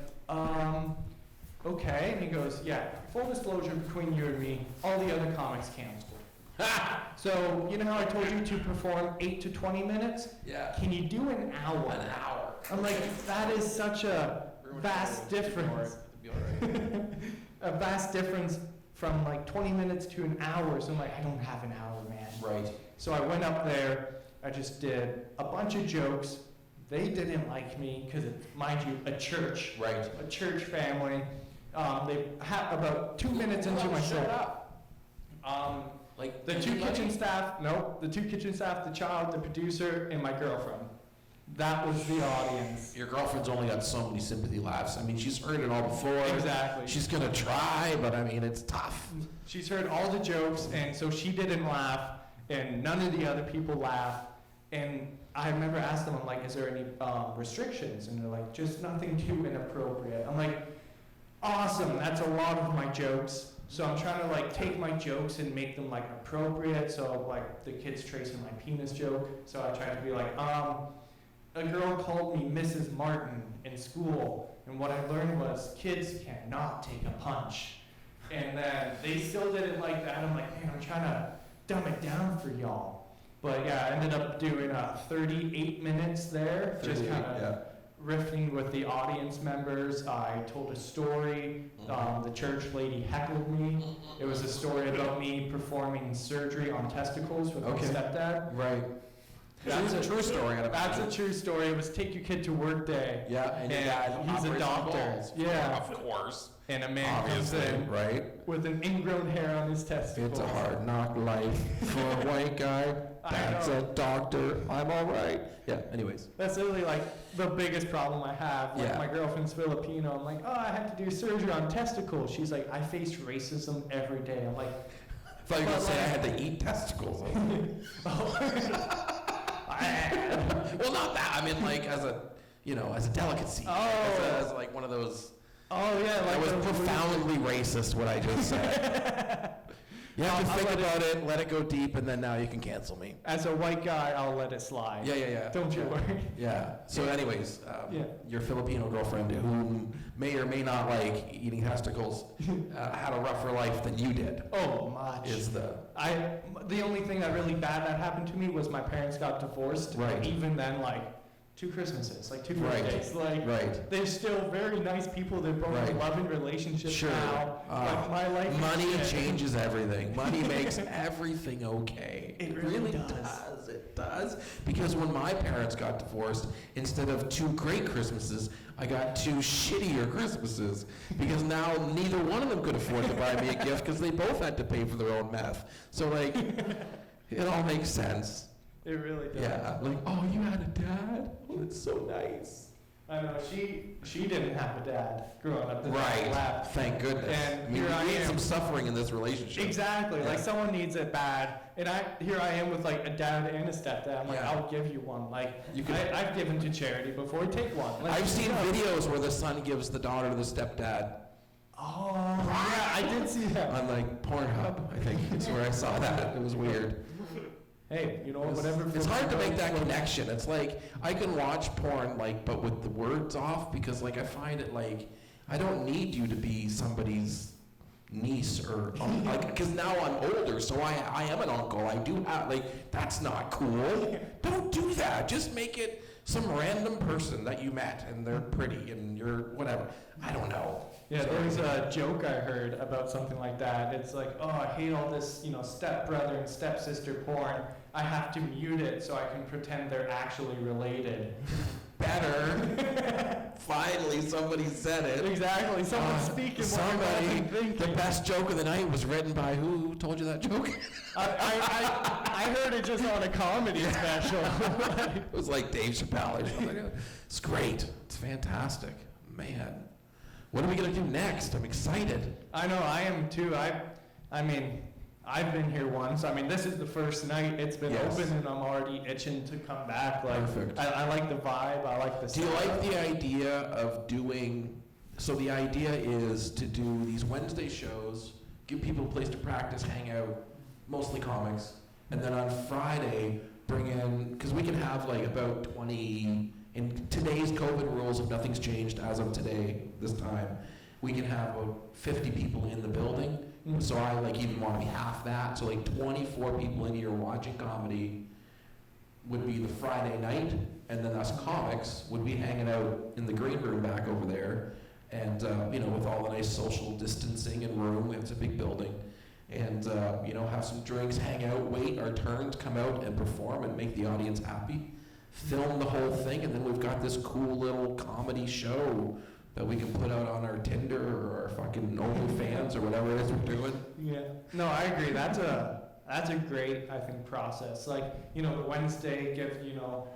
[SPEAKER 1] okay. And he goes, yeah, full disclosure between you and me, all the other comics canceled. So, you know how I told you to perform 8 to 20 minutes?
[SPEAKER 6] Yeah.
[SPEAKER 1] Can you do an hour?
[SPEAKER 6] An hour.
[SPEAKER 1] I'm like, that is such a vast difference. A vast difference from like 20 minutes to an hour. So I'm like, I don't have an hour, man.
[SPEAKER 6] Right.
[SPEAKER 1] So I went up there, I just did a bunch of jokes. They didn't like me because it's, mind you, a church.
[SPEAKER 6] Right.
[SPEAKER 1] A church family. They had about 2 minutes into my show.
[SPEAKER 6] Shut up.
[SPEAKER 1] Like the 2 kitchen staff, nope, the 2 kitchen staff, the child, the producer, and my girlfriend. That was the audience.
[SPEAKER 6] Your girlfriend's only got so many sympathy laughs. I mean, she's heard it all before.
[SPEAKER 1] Exactly.
[SPEAKER 6] She's gonna try, but I mean, it's tough.
[SPEAKER 1] She's heard all the jokes, and so she didn't laugh, and none of the other people laughed. And I remember asking them, I'm like, is there any restrictions? And they're like, just nothing too inappropriate. I'm like, awesome, that's a lot of my jokes. So I'm trying to like take my jokes and make them like appropriate. So like the kids tracing my penis joke. So I tried to be like, a girl called me Mrs. Martin in school, and what I learned was kids cannot take a punch. And then they still didn't like that. I'm like, man, I'm trying to dumb it down for y'all. But yeah, I ended up doing 38 minutes there, just kind of riffing with the audience members. I told a story. The church lady heckled me. It was a story about me performing surgery on testicles with my stepdad.
[SPEAKER 6] Right. That's a true story.
[SPEAKER 1] That's a true story. It was take your kid to work day.
[SPEAKER 6] Yeah, and your dad
[SPEAKER 1] he's a
[SPEAKER 6] operates
[SPEAKER 1] doctor.
[SPEAKER 6] on balls.
[SPEAKER 1] Yeah.
[SPEAKER 6] Of course.
[SPEAKER 1] And a man
[SPEAKER 6] Obviously,
[SPEAKER 1] comes in
[SPEAKER 6] right?
[SPEAKER 1] with an ingrown hair on his testicles.
[SPEAKER 6] It's a hard knock life for a white guy.
[SPEAKER 1] I
[SPEAKER 6] That's
[SPEAKER 1] know.
[SPEAKER 6] a doctor. I'm all right. Yeah, anyways.
[SPEAKER 1] That's literally like the biggest problem I have. Like
[SPEAKER 6] Yeah.
[SPEAKER 1] my girlfriend's Filipino. I'm like, oh, I had to do surgery on testicles. She's like, I face racism every day. I'm like,
[SPEAKER 6] I thought you were going to say I had to eat testicles. Well, not that. I mean, like, as a, as a delicacy.
[SPEAKER 1] Oh.
[SPEAKER 6] As like one of those.
[SPEAKER 1] oh yeah,
[SPEAKER 6] That was
[SPEAKER 1] those
[SPEAKER 6] profoundly racist, what I just said. You have to
[SPEAKER 1] I'll
[SPEAKER 6] think
[SPEAKER 1] let
[SPEAKER 6] about it, let it go deep, and then now you can cancel me.
[SPEAKER 1] As a white guy, I'll let it slide.
[SPEAKER 6] Yeah.
[SPEAKER 1] Don't you worry.
[SPEAKER 6] Yeah. So, anyways,
[SPEAKER 1] Yeah.
[SPEAKER 6] your Filipino girlfriend, who may or may not like eating testicles, had a rougher life than you did.
[SPEAKER 1] Oh, much.
[SPEAKER 6] Is the
[SPEAKER 1] The only thing that really bad that happened to me was my parents got divorced.
[SPEAKER 6] Right.
[SPEAKER 1] Even then, like 2 Christmases, like 2
[SPEAKER 6] Right.
[SPEAKER 1] birthdays, like
[SPEAKER 6] right?
[SPEAKER 1] they're still very nice people. They're both
[SPEAKER 6] Right.
[SPEAKER 1] in loving relationships
[SPEAKER 6] Sure.
[SPEAKER 1] now. Like my life. is
[SPEAKER 6] Money
[SPEAKER 1] shit.
[SPEAKER 6] changes everything. Money makes everything okay.
[SPEAKER 1] It really does.
[SPEAKER 6] It does. Because when my parents got divorced, instead of 2 great Christmases, I got 2 shittier Christmases. Because now neither one of them could afford to buy me a gift because they both had to pay for their own meth. So like, it all makes sense.
[SPEAKER 1] It really does.
[SPEAKER 6] Yeah. Like, oh, you had a dad? Oh, that's so nice.
[SPEAKER 1] I know she didn't have a dad growing up. The dad
[SPEAKER 6] Right.
[SPEAKER 1] left.
[SPEAKER 6] Thank goodness.
[SPEAKER 1] And
[SPEAKER 6] I mean,
[SPEAKER 1] here I
[SPEAKER 6] we need
[SPEAKER 1] am.
[SPEAKER 6] some suffering in this relationship.
[SPEAKER 1] Exactly.
[SPEAKER 6] Yeah.
[SPEAKER 1] Like someone needs it bad, and here I am with like a dad and a stepdad. I'm like,
[SPEAKER 6] Yeah.
[SPEAKER 1] I'll give you one. Like
[SPEAKER 6] You can-
[SPEAKER 1] I've given to charity before. Take one. Like,
[SPEAKER 6] I've seen
[SPEAKER 1] you know.
[SPEAKER 6] videos where the son gives the daughter to the stepdad
[SPEAKER 1] Oh yeah, I did see that.
[SPEAKER 6] on like Pornhub, I think. It's where I saw that. It was weird.
[SPEAKER 1] Hey, you know what? Whatever.
[SPEAKER 6] It's hard to make that connection. It's like I can watch porn like but with the words off because like I find it like I don't need you to be somebody's niece or like, because now I'm older, so I am an uncle. I do have, like, that's not cool. Don't do that. Just make it some random person that you met and they're pretty and you're whatever. I don't know.
[SPEAKER 1] Yeah, there was a joke I heard about something like that. It's like, oh, I hate all this, stepbrother and stepsister porn. I have to mute it so I can pretend they're actually related.
[SPEAKER 6] Better. Finally, somebody said it.
[SPEAKER 1] Exactly. Someone's speaking.
[SPEAKER 6] Somebody. The best joke of the night was written by who? Who told you that joke?
[SPEAKER 1] I heard it just on a comedy special.
[SPEAKER 6] It was like Dave Chappelle or something. It's great. It's fantastic. Man. What are we going to do next? I'm excited.
[SPEAKER 1] I know, I am too. I mean, I've been here once. I mean, this is the first night it's been
[SPEAKER 6] Yes.
[SPEAKER 1] open, and I'm already itching to come back. Like,
[SPEAKER 6] Perfect.
[SPEAKER 1] I like the vibe. I like the.
[SPEAKER 6] Do you like the idea of doing, so the idea is to do these Wednesday shows, give people a place to practice, hang out, mostly comics, and then on Friday, bring in, because we can have like about 20, in today's COVID rules, if nothing's changed as of today, this time, we can have about 50 people in the building.
[SPEAKER 1] Mhm.
[SPEAKER 6] So I like even want to be half that. So like 24 people in here watching comedy would be the Friday night, and then us comics would be hanging out in the green room back over there, and with all the nice social distancing and room. It's a big building, and have some drinks, hang out, wait our turn to come out and perform and make the audience happy. Film the whole thing, and then we've got this cool little comedy show that we can put out on our Tinder or our fucking OnlyFans or whatever it is we're doing.
[SPEAKER 1] Yeah. No, I agree. That's a great, I think, process. Like, the Wednesday give,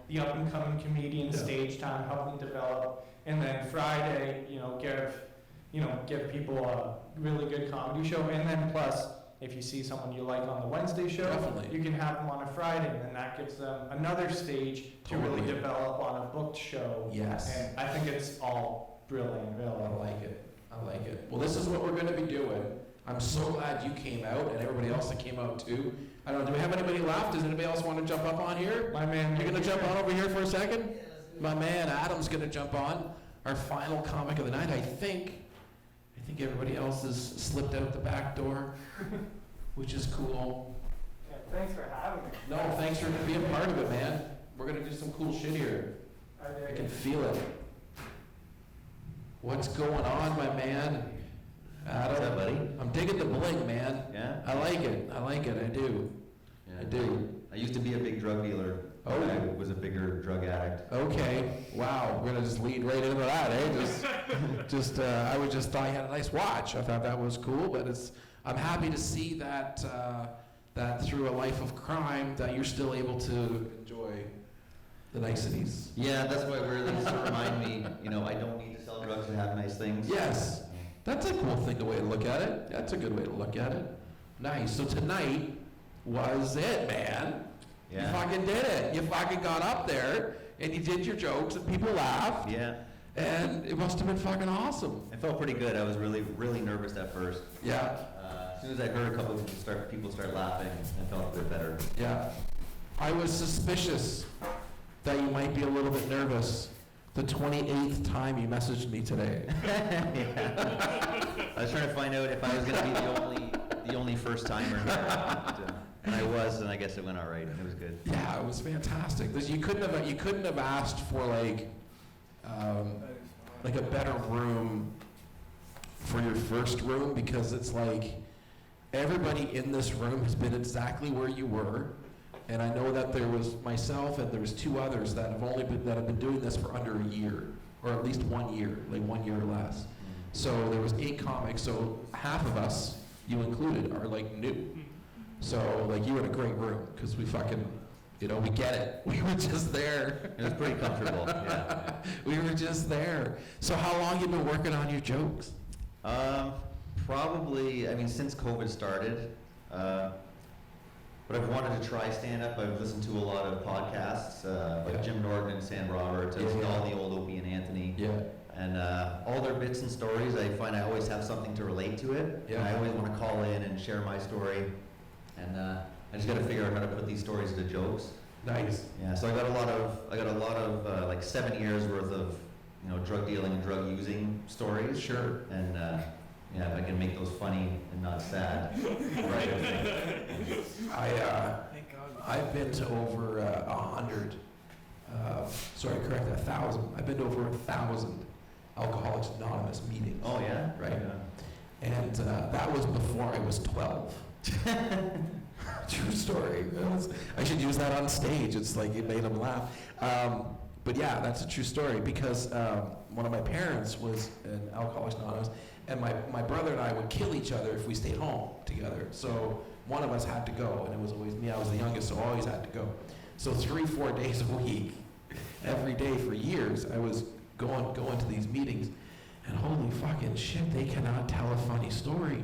[SPEAKER 1] the up and coming comedian
[SPEAKER 6] Yeah.
[SPEAKER 1] stage time, help them develop, and then Friday, give people a really good comedy show, and then plus, if you see someone you like on the Wednesday show,
[SPEAKER 6] Definitely.
[SPEAKER 1] you can have them on a Friday, and then that gives them another stage to really
[SPEAKER 6] Totally.
[SPEAKER 1] develop on a booked show.
[SPEAKER 6] Yes.
[SPEAKER 1] And I think it's all brilliant, really.
[SPEAKER 6] I like it. I like it. Well, this is what we're going to be doing. I'm so glad you came out and everybody else that came out too. I don't know, do we have anybody left? Does anybody else want to jump up on here?
[SPEAKER 1] My man,
[SPEAKER 6] You're going to jump on over here for a second? My man Adam's going to jump on. Our final comic of the night, I think everybody else has slipped out the back door, which is cool.
[SPEAKER 1] Yeah, thanks for having me.
[SPEAKER 6] No, thanks for being part of it, man. We're going to do some cool shit here. I can feel it. What's going on, my man? Adam?
[SPEAKER 7] What's up, buddy?
[SPEAKER 6] I'm digging the bling, man.
[SPEAKER 7] Yeah?
[SPEAKER 6] I like it. I do.
[SPEAKER 7] Yeah.
[SPEAKER 6] I do.
[SPEAKER 7] I used to be a big drug dealer.
[SPEAKER 6] Oh.
[SPEAKER 7] I was a bigger drug addict.
[SPEAKER 6] Okay. Wow. We're gonna just lead right into that, eh? I would just thought you had a nice watch. I thought that was cool, but I'm happy to see that that through a life of crime that you're still able to enjoy the niceties.
[SPEAKER 7] Yeah, that's why really just to remind me, I don't need to sell drugs to have nice things.
[SPEAKER 6] Yes. That's a cool thing, the way to look at it. That's a good way to look at it. Nice. So tonight was it, man.
[SPEAKER 7] Yeah.
[SPEAKER 6] You fucking did it. You fucking got up there and you did your jokes and people laughed.
[SPEAKER 7] Yeah.
[SPEAKER 6] And it must have been fucking awesome.
[SPEAKER 7] I felt pretty good. I was really, really nervous at first.
[SPEAKER 6] Yeah.
[SPEAKER 7] As soon as I heard a couple of people start laughing, I felt a bit better.
[SPEAKER 6] Yeah. I was suspicious that you might be a little bit nervous the 28th time you messaged me today.
[SPEAKER 7] Yeah. I was trying to find out if I was going to be the only first timer here. And I was, and I guess it went all right. It was good.
[SPEAKER 6] Yeah, it was fantastic. You couldn't have asked for like a better room for your first room, because it's like everybody in this room has been exactly where you were. And I know that there was myself and there's two others that have been doing this for under a year, or at least 1 year, like 1 year or less. So there was 8 comics, so half of us, you included, are like new. So like you were in a great room, because we fucking, we get it. We were just there.
[SPEAKER 7] It was pretty comfortable. Yeah.
[SPEAKER 6] We were just there. So how long you been working on your jokes?
[SPEAKER 7] Probably, since COVID started. But I've wanted to try stand-up. I've listened to a lot of podcasts, like
[SPEAKER 6] Yeah.
[SPEAKER 7] Jim Norton and Sam Roberts. I've seen all the old Opie and Anthony.
[SPEAKER 6] Yeah.
[SPEAKER 7] And all their bits and stories, I find I always have something to relate to it.
[SPEAKER 6] Yeah.
[SPEAKER 7] And I always want to call in and share my story. And I just got to figure out how to put these stories into jokes.
[SPEAKER 6] Nice.
[SPEAKER 7] Yeah. So I got a lot of like 7 years worth of drug dealing and drug using stories.
[SPEAKER 2] Sure.
[SPEAKER 7] And yeah, if I can make those funny and not sad. Right.
[SPEAKER 2] I've been to over 100. Sorry, correct, 1,000. I've been to over 1,000 Alcoholics Anonymous meetings.
[SPEAKER 7] Oh yeah.
[SPEAKER 2] Right.
[SPEAKER 7] Yeah.
[SPEAKER 2] And that was before I was 12. True story. I should use that on stage. It's like it made them laugh. But yeah, that's a true story because one of my parents was an Alcoholics Anonymous, and my brother and I would kill each other if we stayed home together. So one of us had to go, and it was always me. I was the youngest, so I always had to go. So 3-4 days a week, every day for years, I was going to these meetings, and holy fucking shit, they cannot tell a funny story.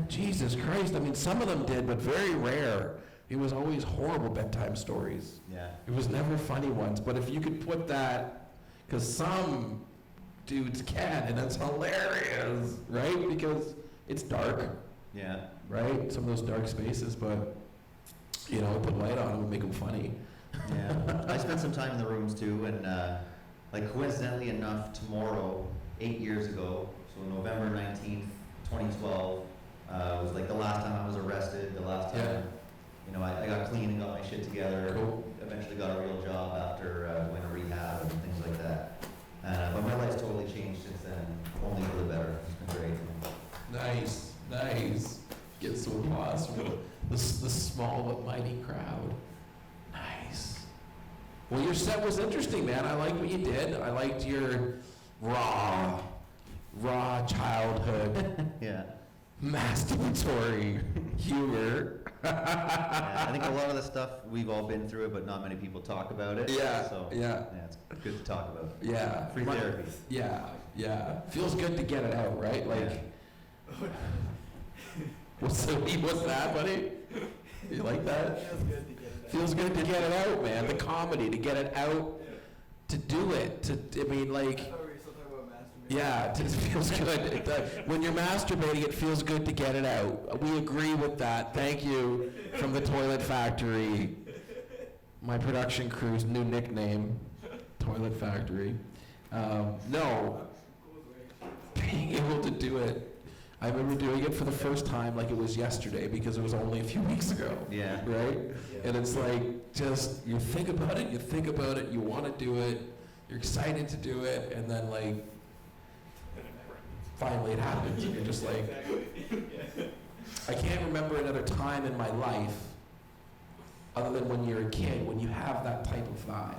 [SPEAKER 2] Jesus Christ. I mean, some of them did, but very rare. It was always horrible bedtime stories.
[SPEAKER 7] Yeah.
[SPEAKER 2] It was never funny ones. But if you could put that, because some dudes can, and it's hilarious, right? Because it's dark,
[SPEAKER 7] Yeah.
[SPEAKER 2] right? Some of those dark spaces, but, put light on them and make them funny.
[SPEAKER 7] Yeah. I spent some time in the rooms too, and coincidentally enough, tomorrow, 8 years ago, so November 19th, 2012, was like the last time I was arrested, the last time, I got clean and got my shit together.
[SPEAKER 2] Cool.
[SPEAKER 7] Eventually got a real job after going to rehab and things like that. But my life's totally changed since then, only for the better. It's been great.
[SPEAKER 2] Nice. Get some applause from the small but mighty crowd. Nice. Well, your set was interesting, man. I liked what you did. I liked your raw childhood,
[SPEAKER 7] Yeah.
[SPEAKER 2] masturbatory humor.
[SPEAKER 7] Yeah, I think a lot of the stuff, we've all been through it, but not many people talk about it.
[SPEAKER 2] Yeah,
[SPEAKER 7] So,
[SPEAKER 2] yeah.
[SPEAKER 7] it's good to talk about.
[SPEAKER 2] Yeah.
[SPEAKER 7] Free therapy.
[SPEAKER 2] Yeah. Feels good to get it out, right? Like, what's that, buddy? You like that? Feels good to get it out, man. The comedy, to get it out, to do it. Yeah, it feels good. When you're masturbating, it feels good to get it out. We agree with that. Thank you from the Toilet Factory. My production crew's new nickname, Toilet Factory. No, being able to do it. I remember doing it for the first time like it was yesterday because it was only a few weeks ago.
[SPEAKER 7] Yeah.
[SPEAKER 2] Right? And it's like, just, you think about it, you want to do it, you're excited to do it, and then like, finally it happens, and you're just like, I can't remember another time in my life, other than when you're a kid, when you have that type of vibe.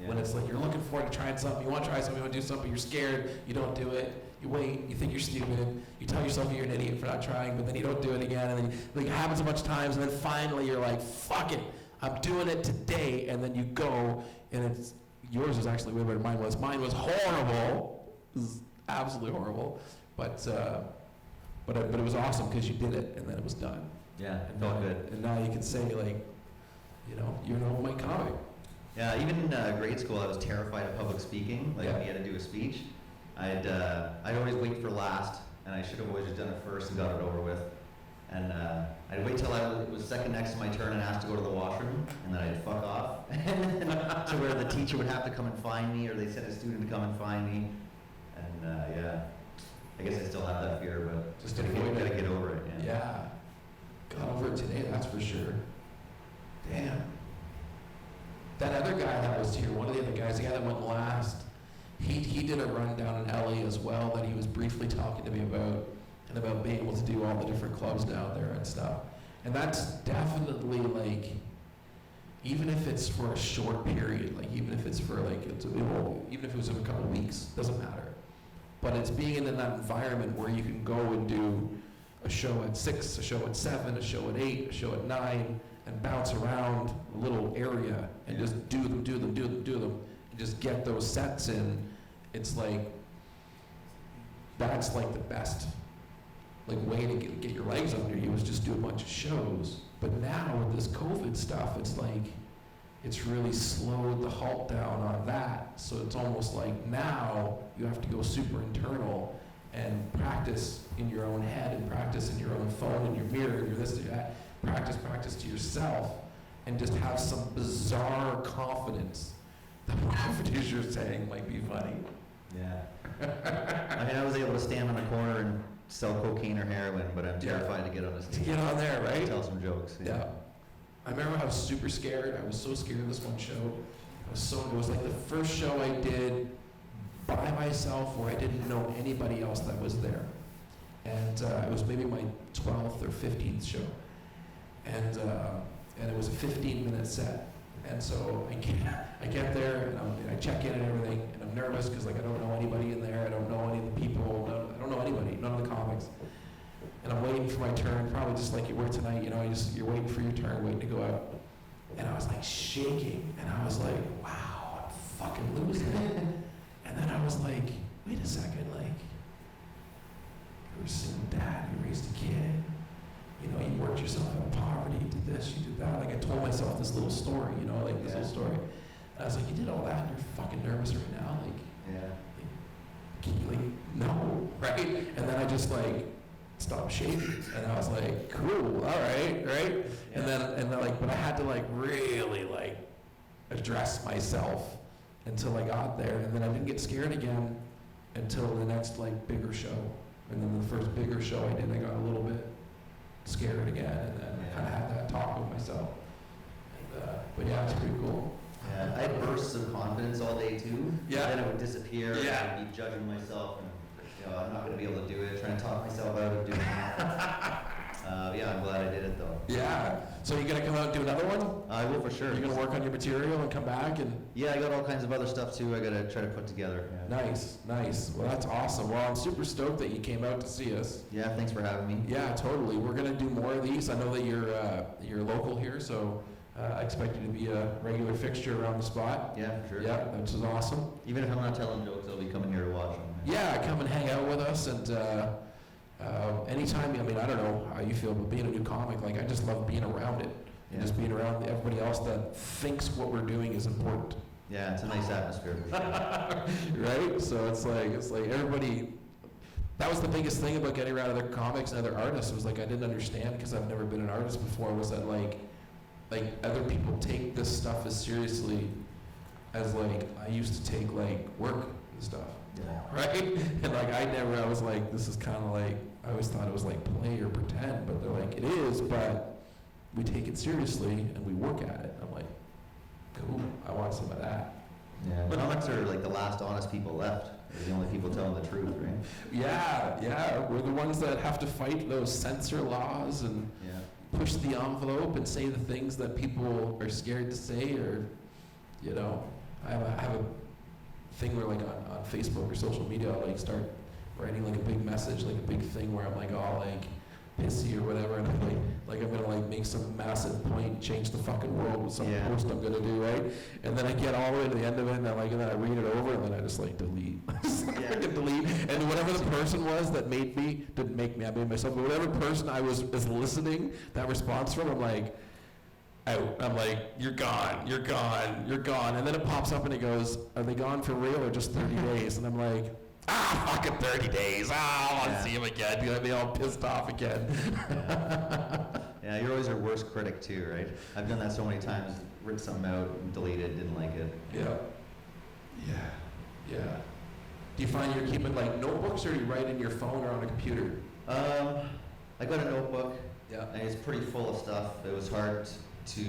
[SPEAKER 7] Yeah.
[SPEAKER 2] When it's like you're looking forward to trying something, you want to try something, you want to do something, you're scared, you don't do it, you wait, you think you're stupid, you tell yourself you're an idiot for not trying, but then you don't do it again, and then it happens a bunch of times, and then finally you're like, fuck it, I'm doing it today, and then you go, and yours was actually way better than mine was. Mine was horrible. It was absolutely horrible. But it was awesome because you did it, and then it was done.
[SPEAKER 7] Yeah, it
[SPEAKER 2] And
[SPEAKER 7] felt
[SPEAKER 2] now,
[SPEAKER 7] good.
[SPEAKER 2] and now you can say, like, you're an old Mike comic.
[SPEAKER 7] Yeah, even in grade school, I was terrified of public speaking. Like,
[SPEAKER 2] Yeah.
[SPEAKER 7] when you had to do a speech, I'd always wait for last, and I should have always just done it first and got it over with. And I'd wait till it was second next to my turn and asked to go to the washroom, and then I'd fuck off to where the teacher would have to come and find me, or they sent a student to come and find me. And yeah, I guess I still have that fear, but
[SPEAKER 2] Just
[SPEAKER 7] gotta
[SPEAKER 2] avoid it.
[SPEAKER 7] get over it.
[SPEAKER 2] Yeah. Got over it today, that's for sure. Damn. That other guy that was here, one of the other guys, the guy that went last, he did a run down in LA as well that he was briefly talking to me about, and about being able to do all the different clubs down there and stuff. And that's definitely like, even if it's for a short period, like even if it's for like, even if it was in a couple of weeks, doesn't matter. But it's being in that environment where you can go and do a show at 6, a show at 7, a show at 8, a show at 9, and bounce around a little area and just do them, and just get those sets in. It's like, that's like the best way to get your legs under you, is just do a bunch of shows. But now with this COVID stuff, it's like, it's really slowed the halt down on that. So it's almost like now you have to go super internal and practice in your own head, and practice in your own phone, and your mirror, and your this, and that. Practice to yourself, and just have some bizarre confidence that whatever it is you're saying might be funny.
[SPEAKER 7] Yeah. I mean, I was able to stand on a corner and sell cocaine or heroin, but I'm terrified to get on the
[SPEAKER 2] To
[SPEAKER 7] stage.
[SPEAKER 2] get on there, right?
[SPEAKER 7] Tell some jokes.
[SPEAKER 2] Yeah. I remember I was super scared. I was so scared of this one show. It was like the first show I did by myself where I didn't know anybody else that was there. And it was maybe my 12th or 15th show. And it was a 15-minute set. And so I get there and I check in and everything, and I'm nervous because like I don't know anybody in there. I don't know any of the people. I don't know anybody, none of the comics. And I'm waiting for my turn, probably just like you were tonight, you know, you're waiting for your turn, waiting to go out. And I was like shaking, and I was like, wow, I'm fucking losing it. And then I was like, wait a second, like, you were a single dad, you raised a kid, you know, you worked yourself out of poverty, you did this, you did that. Like I told myself this little story, you know, like this little story. And I was like, you did all that and you're fucking nervous right now? Like, no, right? And then I just like, stopped shaking, and I was like, cool, all right, right? And then like, but I had to like really like address myself until I got there, and then I didn't get scared again until the next like bigger show. And then the first bigger show I did, I got a little bit scared again, and then I kind of had that talk with myself. And, but yeah, it's pretty cool.
[SPEAKER 7] Yeah, I had bursts of confidence all day too.
[SPEAKER 2] Yeah.
[SPEAKER 7] Then it would disappear.
[SPEAKER 2] Yeah.
[SPEAKER 7] And I'd be judging myself, and I'm not going to be able to do it. Trying to talk myself out of doing it. Yeah, I'm glad I did it though.
[SPEAKER 2] Yeah. So you're gonna come out and do another one?
[SPEAKER 7] I will for sure.
[SPEAKER 2] You're gonna work on your material and come back and.
[SPEAKER 7] Yeah, I got all kinds of other stuff too. I got to try to put together. Yeah.
[SPEAKER 2] Nice, nice. Well, that's awesome. Well, I'm super stoked that you came out to see us.
[SPEAKER 7] Yeah, thanks for having me.
[SPEAKER 2] Yeah, totally. We're gonna do more of these. I know that you're local here, so I expect you to be a regular fixture around the spot.
[SPEAKER 7] Yeah, for sure.
[SPEAKER 2] Yeah, which is awesome.
[SPEAKER 7] Even if I'm not telling jokes, I'll be coming here to watch them.
[SPEAKER 2] Yeah, come and hang out with us, and anytime. I mean, I don't know how you feel, but being a new comic, like I just love being around it, and just being around everybody else that thinks what we're doing is important.
[SPEAKER 7] Yeah, it's a nice atmosphere for sure.
[SPEAKER 2] Right? So it's like everybody. That was the biggest thing about getting around other comics and other artists was like I didn't understand because I've never been an artist before. Was that like other people take this stuff as seriously as like I used to take like work and stuff.
[SPEAKER 7] Yeah.
[SPEAKER 2] Right? And like I was like, this is kind of like, I always thought it was like play or pretend, but they're like, it is, but we take it seriously and we work at it. I'm like, cool, I want some of that.
[SPEAKER 7] Yeah. Comics are like the last honest people left. They're the only people telling the truth, right?
[SPEAKER 2] Yeah, we're the ones that have to fight those censor laws and push the envelope and say the things that people are scared to say, or, you know, I have a thing where like on Facebook or social media, I'll like start writing like a big message, like a big thing where I'm like all like pissy or whatever, and I'm like I'm gonna like make some massive point, change the fucking world with some post I'm gonna do, right? And then I get all the way to the end of it, and then I read it over, and then I just like delete. Freaking delete. And whatever the person was that made me, didn't make me, I made myself, but whatever person I was listening that response from, I'm like, out. I'm like, you're gone, you're gone, you're gone. And then it pops up and it goes, are they gone for real or just 30 days? And I'm like, fucking 30 days. I want to see him again. You're gonna be all pissed off again.
[SPEAKER 7] Yeah, you're always your worst critic too, right? I've done that so many times, ripped something out, and deleted, didn't like it.
[SPEAKER 2] Yeah. Do you find you're keeping like notebooks, or do you write in your phone or on a computer?
[SPEAKER 7] I got a notebook.
[SPEAKER 2] Yeah.
[SPEAKER 7] And it's pretty full of stuff. It was hard to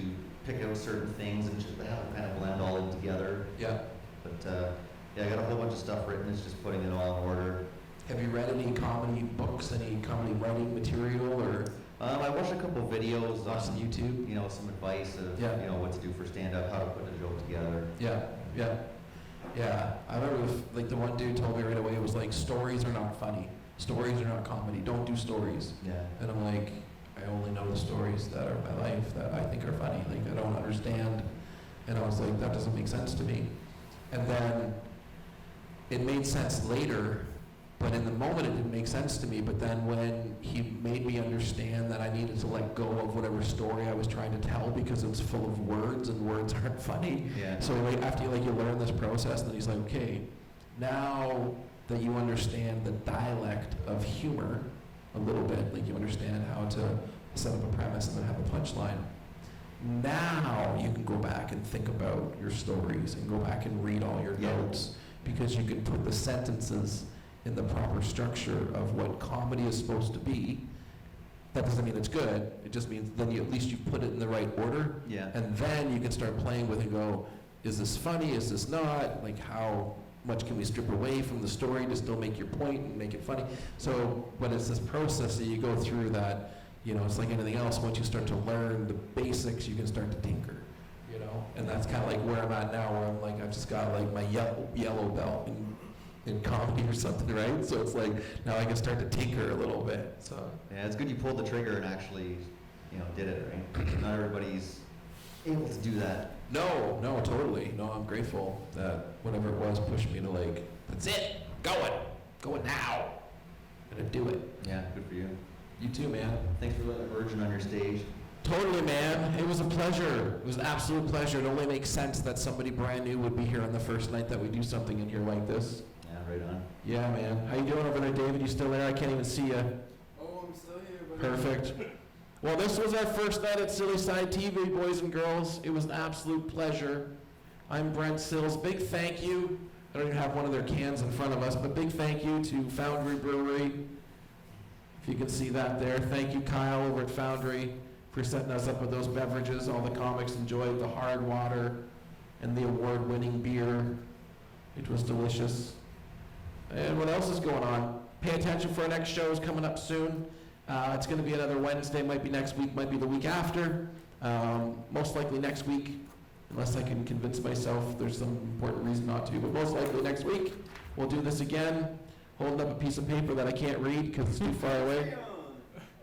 [SPEAKER 7] pick out certain things and just have them kind of blend all in together.
[SPEAKER 2] Yeah.
[SPEAKER 7] But I got a whole bunch of stuff written. It's just putting it all in order.
[SPEAKER 2] Have you read any comedy books, any comedy writing material, or?
[SPEAKER 7] I watched a couple videos
[SPEAKER 2] Watched
[SPEAKER 7] on
[SPEAKER 2] on YouTube.
[SPEAKER 7] You know, some advice of what to do for stand-up, how to put a joke together.
[SPEAKER 2] Yeah. I remember like the one dude told me right away, it was like, stories are not funny. Stories are not comedy. Don't do stories.
[SPEAKER 7] Yeah.
[SPEAKER 2] And I'm like, I only know the stories that are my life that I think are funny. Like I don't understand. And I was like, that doesn't make sense to me. And then it made sense later, but in the moment it didn't make sense to me. But then when he made me understand that I needed to let go of whatever story I was trying to tell because it was full of words and words aren't funny.
[SPEAKER 7] Yeah.
[SPEAKER 2] So like after you learn this process, then he's like, okay, now that you understand the dialect of humor a little bit, like you understand how to set up a premise and then have a punchline, now you can go back and think about your stories and go back and read all your notes, because you can put the sentences in the proper structure of what comedy is supposed to be. That doesn't mean it's good. It just means then you, at least you put it in the right order.
[SPEAKER 7] Yeah.
[SPEAKER 2] And then you can start playing with it and go, is this funny? Is this not? Like, how much can we strip away from the story to still make your point and make it funny? So, but it's this process that you go through that, you know, it's like anything else. Once you start to learn the basics, you can start to tinker, you know? And that's kind of like where I'm at now, where I'm like, I've just got like my yellow belt in comedy or something, right? So it's like, now I can start to tinker a little bit, so.
[SPEAKER 7] Yeah, it's good you pulled the trigger and actually, you know, did it, right? Not everybody's able to do that.
[SPEAKER 2] No, totally. No, I'm grateful that whatever it was pushed me to like, that's it, go it now. Gonna do it.
[SPEAKER 7] Yeah, good for you.
[SPEAKER 2] You too, man.
[SPEAKER 7] Thanks for letting a virgin on your stage.
[SPEAKER 2] Totally, man. It was a pleasure. It was an absolute pleasure. It only makes sense that somebody brand new would be here on the first night that we do something in here like this.
[SPEAKER 7] Yeah, right on.
[SPEAKER 2] Yeah, man. How you doing over there, David? You still there? I can't even see you.
[SPEAKER 8] Oh, I'm still here, but
[SPEAKER 2] Perfect. Well, this was our first night at Silly Side TV, boys and girls. It was an absolute pleasure. I'm Brent Sills. Big thank you. I don't even have one of their cans in front of us, but big thank you to Foundry Brewery. If you can see that there. Thank you, Kyle, over at Foundry, for setting us up with those beverages. All the comics enjoyed the hard water and the award-winning beer. It was delicious. And what else is going on? Pay attention for our next shows coming up soon. It's going to be another Wednesday, might be next week, might be the week after. Most likely next week, unless I can convince myself there's some important reason not to, but most likely next week. We'll do this again, holding up a piece of paper that I can't read because it's too far away.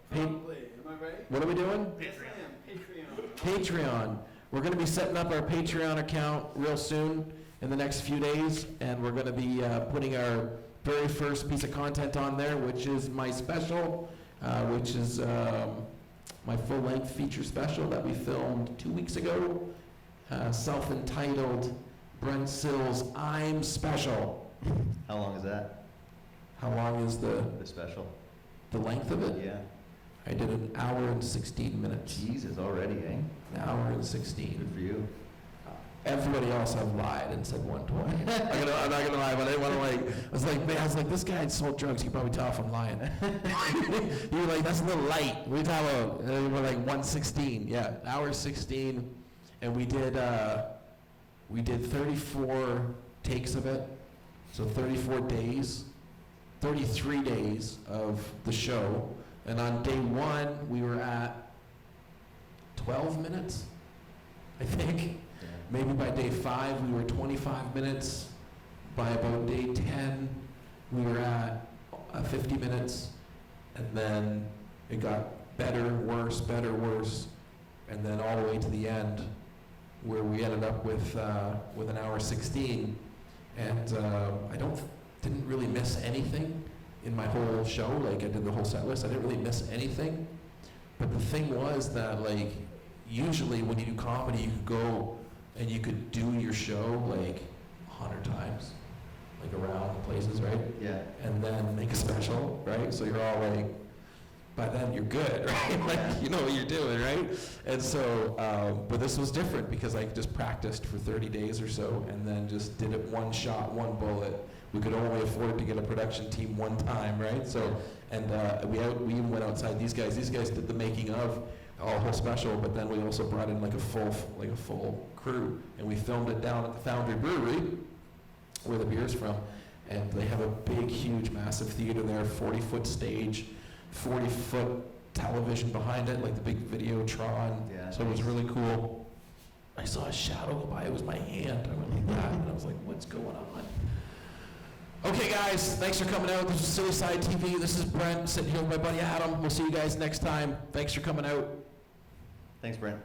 [SPEAKER 8] probably. Am I right?
[SPEAKER 2] What are we doing?
[SPEAKER 8] Yes, I am. Patreon.
[SPEAKER 2] Patreon. We're going to be setting up our Patreon account real soon in the next few days, and we're going to be putting our very first piece of content on there, which is my special, which is my full-length feature special that we filmed 2 weeks ago, self-entitled Brent Sills, I'm Special.
[SPEAKER 7] How long is that?
[SPEAKER 2] How long is the
[SPEAKER 7] special?
[SPEAKER 2] length of it?
[SPEAKER 7] Yeah.
[SPEAKER 2] I did an hour and 16 minutes.
[SPEAKER 7] Jesus, already, eh?
[SPEAKER 2] An hour and 16.
[SPEAKER 7] Good for you.
[SPEAKER 2] Everybody else I've lied and said 120. I'm not gonna lie, but I didn't want to like. I was like, this guy had sold drugs. You can probably tell if I'm lying. You were like, that's a little light. We talk about we're like 116. Yeah, hour 16, and we did 34 takes of it, so 34 days, 33 days of the show, and on day one we were at 12 minutes, I think. Maybe by day 5, we were 25 minutes. By about day 10, we were at 50 minutes. And then it got better, worse, and then all the way to the end, where we ended up with an hour 16. And I didn't really miss anything in my whole show. Like, I did the whole set list. I didn't really miss anything. But the thing was that, like, usually when you do comedy, you could go and you could do your show like 100 times, like around places, right?
[SPEAKER 7] Yeah.
[SPEAKER 2] And then make a special, right? So you're all like, by then you're good, right? Like, you know what you're doing, right? And so, but this was different because I just practiced for 30 days or so and then just did it one shot, one bullet. We could only afford to get a production team one time, right? So, and we even went outside these guys. These guys did the making of our whole special, but then we also brought in like a full crew, and we filmed it down at the Foundry Brewery, where the beer's from, and they have a big, huge, massive theater there, 40-foot stage, 40-foot television behind it, like the big Videotron.
[SPEAKER 7] Yeah,
[SPEAKER 2] so it was really cool. I saw a shadow go by. It was my hand. I went like that, and I was like, "What's going on?" Okay, guys, thanks for coming out. This is Silly Side TV. This is Brent, sitting here with my buddy Adam. We'll see you guys next time. Thanks for coming out.
[SPEAKER 7] Thanks, Brent.